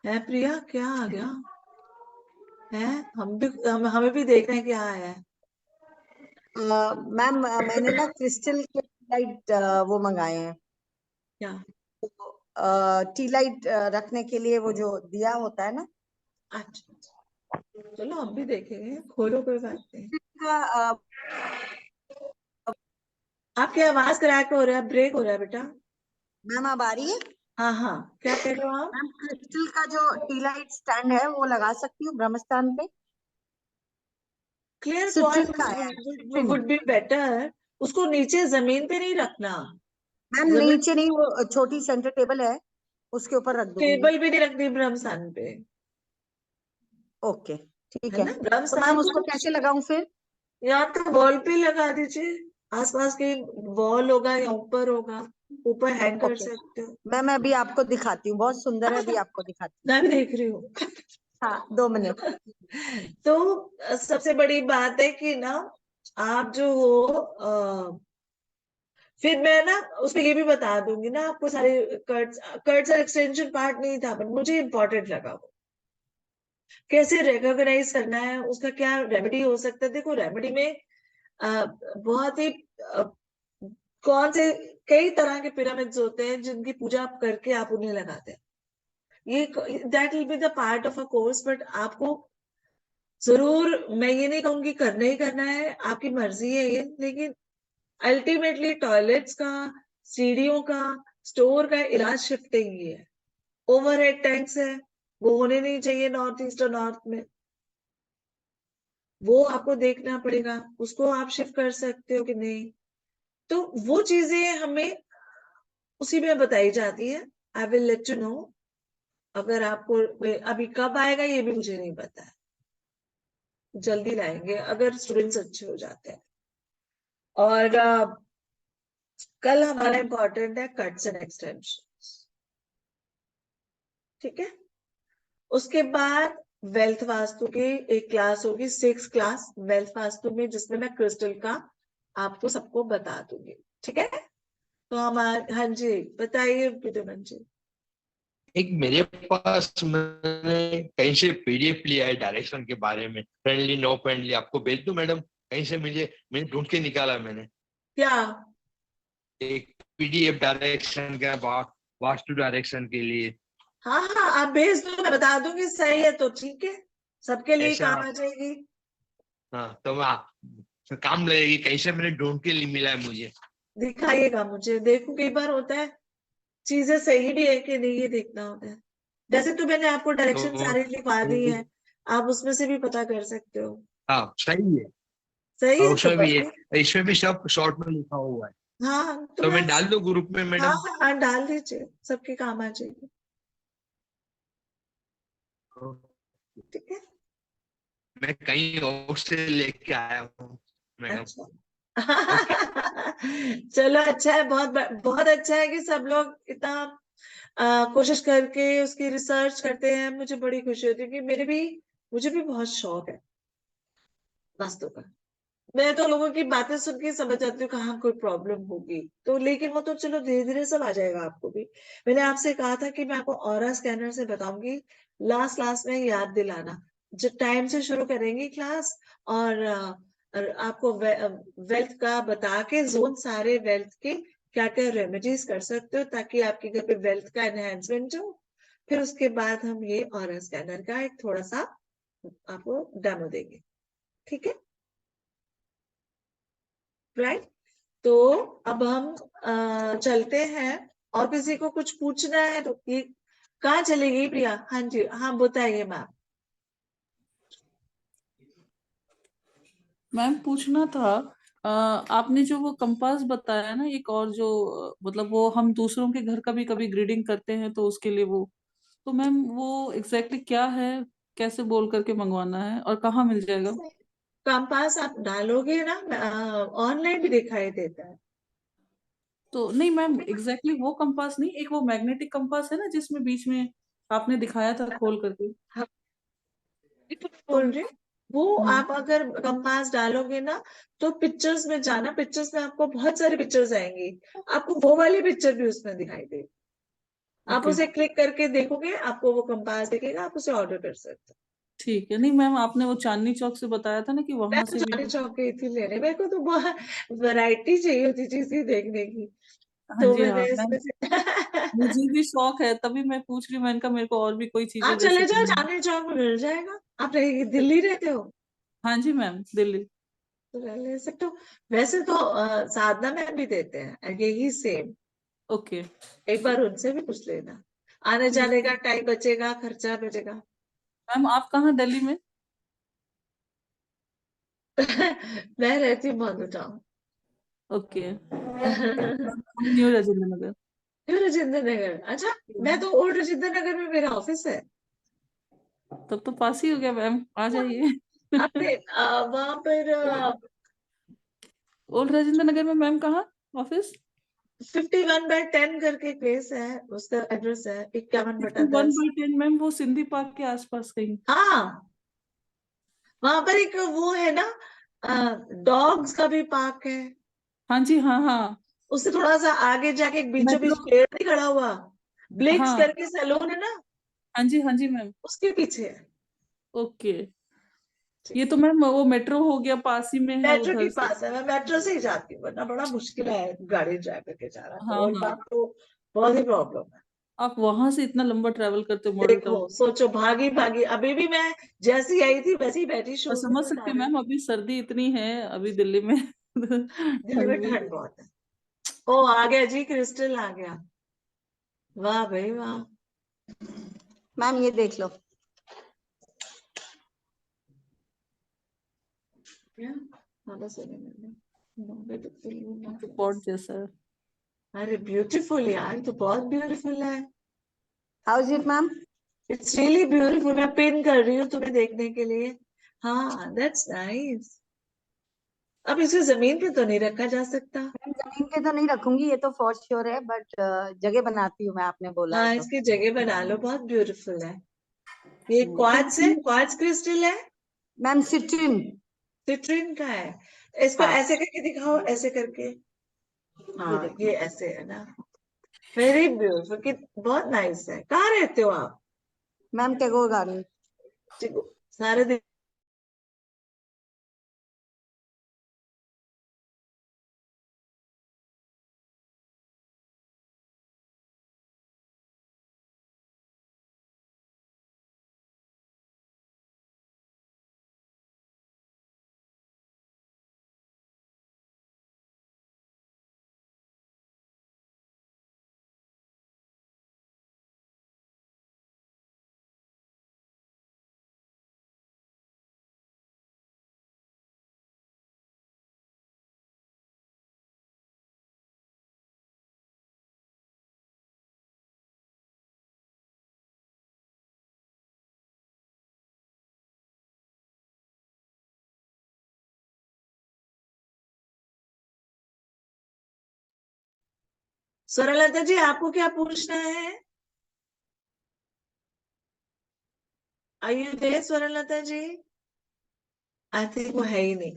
है? प्रिया क्या आ गया है? हमें भी देख रहे हैं क्या आया है। मैम मैंने ना क्रिस्टल के लाइट वो मंगाए हैं, क्या? टी लाइट रखने के लिए, वो जो दिया होता है ना, अच्छा, चलो हम भी देखेंगे, खोलो, कोई बात नहीं। का आपकी आवाज क्रैक हो रहा है, ब्रेक हो रहा है बेटा। मैम अब आ रही है? हाँ हाँ, क्या कह रहे हो आप? मैम क्रिस्टल का जो टी लाइट स्टैंड है वो लगा सकती हूँ ब्रह्मस्थान पे? क्लियर सिट्रिन का है, quartz citrine. Would be better. उसको नीचे जमीन पे नहीं रखना, मैम जमीन नीचे नहीं, वो छोटी सेंटर टेबल है, उसके ऊपर रख दूंगी। टेबल भी नहीं रखनी ब्रह्मस्थान पे, ओके, ठीक है है। ना? तो मैम ब्रह्मस्थान उसको को कैसे लगाऊं फिर? या तो वॉल पे लगा दीजिए, आसपास के वॉल होगा या ऊपर होगा, ऊपर हैंग कर ओके सकते हो। मैम, मैं अभी आपको दिखाती हूँ, बहुत सुंदर है, अभी आपको दिखाती मैं भी देख रही हूँ। हूँ। हाँ, 2 मिनट। तो सबसे बड़ी बात है कि ना, आप जो हो फिर मैं ना उसमें ये भी बता दूंगी ना आपको सारे कर्ट्स और एक्सटेंशन पार्ट नहीं था, पर मुझे इंपॉर्टेंट लगा वो कैसे रिकॉग्नाइज करना है, उसका क्या रेमेडी हो सकता है। देखो रेमेडी में बहुत ही कौन से कई तरह के पिरामिड्स होते हैं जिनकी पूजा आप करके आप उन्हें लगाते हैं। ये that will be the part of a course, but आपको जरूर, मैं ये नहीं कहूंगी करना ही करना है, आपकी मर्जी है ये, लेकिन अल्टीमेटली टॉयलेट्स का, सीढ़ियों का, स्टोर का इलाज शिफ्टिंग ही है। ओवरहेड टैंक्स है, वो होने नहीं चाहिए नॉर्थ ईस्ट और नॉर्थ में, वो आपको देखना पड़ेगा, उसको आप शिफ्ट कर सकते हो कि नहीं। तो वो चीजें हमें उसी में बताई जाती है। I will let you know, अगर आपको अभी कब आएगा ये भी मुझे नहीं पता है, जल्दी लाएंगे अगर स्टूडेंट्स अच्छे हो जाते हैं। और कल हमारा इंपॉर्टेंट है कट्स एंड एक्सटेंशन, ठीक है? उसके बाद वेल्थ वास्तु की एक क्लास होगी, 6 क्लास वेल्थ वास्तु में, जिसमें मैं क्रिस्टल का आपको सबको बता दूंगी, ठीक है? तो हमारे, हाँ जी बताइए विद्यमान जी। एक मेरे पास मैंने कहीं से पीडीएफ लिया है डायरेक्शन के बारे में, फ्रेंडली नो फ्रेंडली, आपको भेज दूं मैडम? कहीं से मुझे मैंने ढूंढ के निकाला मैंने क्या? एक पीडीएफ डायरेक्शन का, वास्तु डायरेक्शन के लिए। हाँ हाँ, आप भेज दो, मैं बता दूंगी, सही है तो ठीक है, सबके लिए ऐसा, काम आ जाएगी। हाँ तो मैं काम लगेगी, कहीं से मैंने ढूंढ के लिए मिला है मुझे। दिखाइएगा मुझे, देखो कई बार होता है चीजें सही भी है कि नहीं, ये देखना होता है। जैसे तो मैंने आपको डायरेक्शन सारी लिखवा दी है, आप उसमें से भी पता कर सकते हो। हाँ सही है, सही और है तो उसमें भी बस। है, इसमें भी सब शॉर्ट में लिखा हुआ है। हाँ तो तो मैं बस, डाल दूं ग्रुप में हाँ मैडम? हाँ डाल दीजिए, सबके काम आ जाएगी, ठीक है? मैं कहीं और से लेके आया हूँ मैडम। अच्छा। ओके। चलो अच्छा है, बहुत बहुत अच्छा है कि सब लोग इतना कोशिश करके उसकी रिसर्च करते हैं। मुझे बड़ी खुशी होती है कि मुझे भी बहुत शौक है वास्तु का, मैं तो लोगों की बातें सुन के समझ जाती हूँ कहाँ कोई प्रॉब्लम होगी, तो लेकिन वो तो चलो धीरे धीरे सब आ जाएगा आपको भी। मैंने आपसे कहा था कि मैं आपको ऑरा स्कैनर से बताऊंगी, लास्ट क्लास में याद दिलाना। जब टाइम से शुरू करेंगी क्लास, और आपको वेल्थ का बता के जोन, सारे वेल्थ के क्या क्या रेमेडीज कर सकते हो ताकि आपके घर पे वेल्थ का एनहेंसमेंट हो। फिर उसके बाद हम ये ऑरा स्कैनर का एक थोड़ा सा आपको डेमो देंगे, ठीक है? राइट। तो अब हम चलते हैं। और किसी को कुछ पूछना है तो ये कहाँ चलेगी प्रिया? हाँ जी, हाँ बताइए मैम। मैम पूछना था, आपने जो वो कंपास बताया ना, एक और जो मतलब वो हम दूसरों के घर का भी कभी ग्रीडिंग करते हैं तो उसके लिए वो, तो मैम वो एग्जैक्टली क्या है, कैसे बोल करके मंगवाना है और कहाँ मिल जाएगा? कंपास आप डालोगे ना, ऑनलाइन भी दिखाई देता है। तो नहीं मैम, एग्जैक्टली वो कंपास नहीं, एक वो मैग्नेटिक कंपास है ना जिसमें बीच में आपने दिखाया था खोल करके। हाँ, ये तो तो बोल रही हूँ। वो हम्म, आप अगर कंपास डालोगे ना, तो पिक्चर्स में जाना, पिक्चर्स में आपको बहुत सारी पिक्चर्स आएंगी, आपको वो वाली पिक्चर भी उसमें दिखाई देगी। आप ओके उसे क्लिक करके देखोगे, आपको वो कंपास दिखेगा, आप उसे ऑर्डर कर सकते हो। ठीक है। नहीं मैम, आपने वो चांदनी चौक से बताया था ना कि मैं वहां तो से भी। चांदनी चौक गई थी लेने, मेरे को तो बहुत वैरायटी चाहिए होती चीजें देखने की, हाँ तो जी हाँ मैंने मैम, इसमें से मुझे भी शौक है, तभी मैं पूछ रही हूँ, मैंने कहा मेरे को और भी कोई चीजें आप जैसे चले कि। जाओ, चांदनी चौक में मिल जाएगा। आप दिल्ली रहते हो हाँ जी मैम, दिल्ली। तो ले सकते हो। वैसे तो साधना में भी देते हैं यही सेम। ओके एक बार उनसे भी पूछ लेना, आने ठीक जाने है। का टाइम बचेगा, खर्चा बचेगा। मैम आप कहाँ दिल्ली में? मैं रहती हूँ मॉडल टाउन। ओके हम न्यू राजेंद्र नगर। न्यू राजेंद्र नगर, अच्छा। मैं तो ओल्ड राजेंद्र नगर में मेरा ऑफिस है। तब तो पास ही हो गया मैम, आ जाइए। आपने वहां पर ओल्ड राजेंद्र नगर में मैम कहाँ ऑफिस? 51/10 करके प्लेस है, उसका एड्रेस है 51/10। 51/10 मैम, वो सिंधी पार्क के आसपास कहीं? हाँ, वहां पर एक वो है ना, डॉग्स का भी पार्क है। हाँ जी हाँ हाँ। उससे थोड़ा सा आगे जाके एक बीचों मेट्रो। बीच पेड़ नहीं खड़ा हुआ, ब्लिक्स हाँ करके सैलून है ना, हाँ जी मैम। उसके पीछे है। ओके। ठीक ये है, तो मैम वो मेट्रो हो गया, पास ही में है मेट्रो के उधर से। पास है, मैं मेट्रो से ही जाती हूँ, वरना बड़ा मुश्किल है गाड़ी ड्राइव करके जाना, हाँ तो एक हाँ। बात तो बहुत ही प्रॉब्लम है। आप वहां से इतना लंबा ट्रेवल करते हो मॉडल देखो टाउन? सोचो, भागी भागी अभी भी मैं जैसी आई थी वैसी ही बैठी, और शूज समझ नहीं सकते उठा हैं रही। मैम, अभी सर्दी इतनी है अभी दिल्ली में। दिल्ली में ठंड भी ठंड है। बहुत है। ओ आ गया जी, क्रिस्टल आ गया। वाह भाई वाह। मैम ये देख लो। क्या? हाँ बस अरे मैंने तो पॉट जैसा है। अरे ब्यूटीफुल यार, तो बहुत ब्यूटीफुल है। How is it ma'am? It's really beautiful, मैं पिन कर रही हूँ तुम्हें देखने के लिए। हाँ दैट्स नाइस। अब इसे जमीन पे तो नहीं रखा जा सकता। मैम जमीन पे तो नहीं रखूंगी, ये तो फॉर श्योर है, बट जगह बनाती हूँ मैं, आपने बोला है हाँ तो। इसकी जगह बना लो, बहुत ब्यूटीफुल है। ये तो क्वार्ट्ज है, क्वार्ट्ज क्रिस्टल है, मैम सिट्रिन। सिट्रिन का है। इसको हाँ ऐसे करके दिखाओ, ऐसे करके। ये हाँ देखो। ये ऐसे है ना, वेरी ब्यूटीफुल, कि बहुत नाइस है। कहाँ रहते हो आप? Ma'am Tagore garden. ठीक, सारे दिन स्वरलता जी, आपको क्या पूछना है? Are you there Swarlata ji? I think वो है ही नहीं।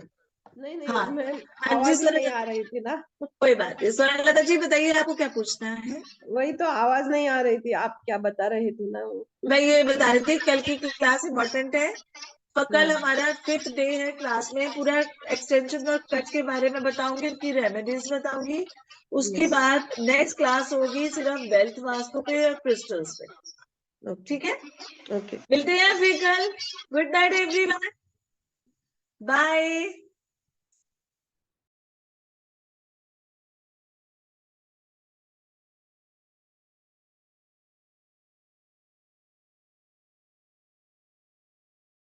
नहीं नहीं हाँ, मैम, हाँ जी आवाज ही सर, नहीं आ रही थी ना। कोई बात नहीं। स्वर्णलता जी बताइए, आपको क्या पूछना है? वही तो आवाज नहीं आ रही थी, आप क्या बता रहे थे ना वो। मैं ये बता रही थी, कल की क्लास इम्पोर्टेंट है। और कल हाँ। हमारा 5th डे है। क्लास में पूरा एक्सटेंशन और कट के बारे में बताऊंगी, उनकी रेमेडीज बताऊंगी। उसके Yes. बाद नेक्स्ट क्लास होगी सिर्फ वेल्थ वास्तु पे और क्रिस्टल्स पे। Okay. ठीक है, Okay. मिलते हैं फिर कल। Good night everyone, bye.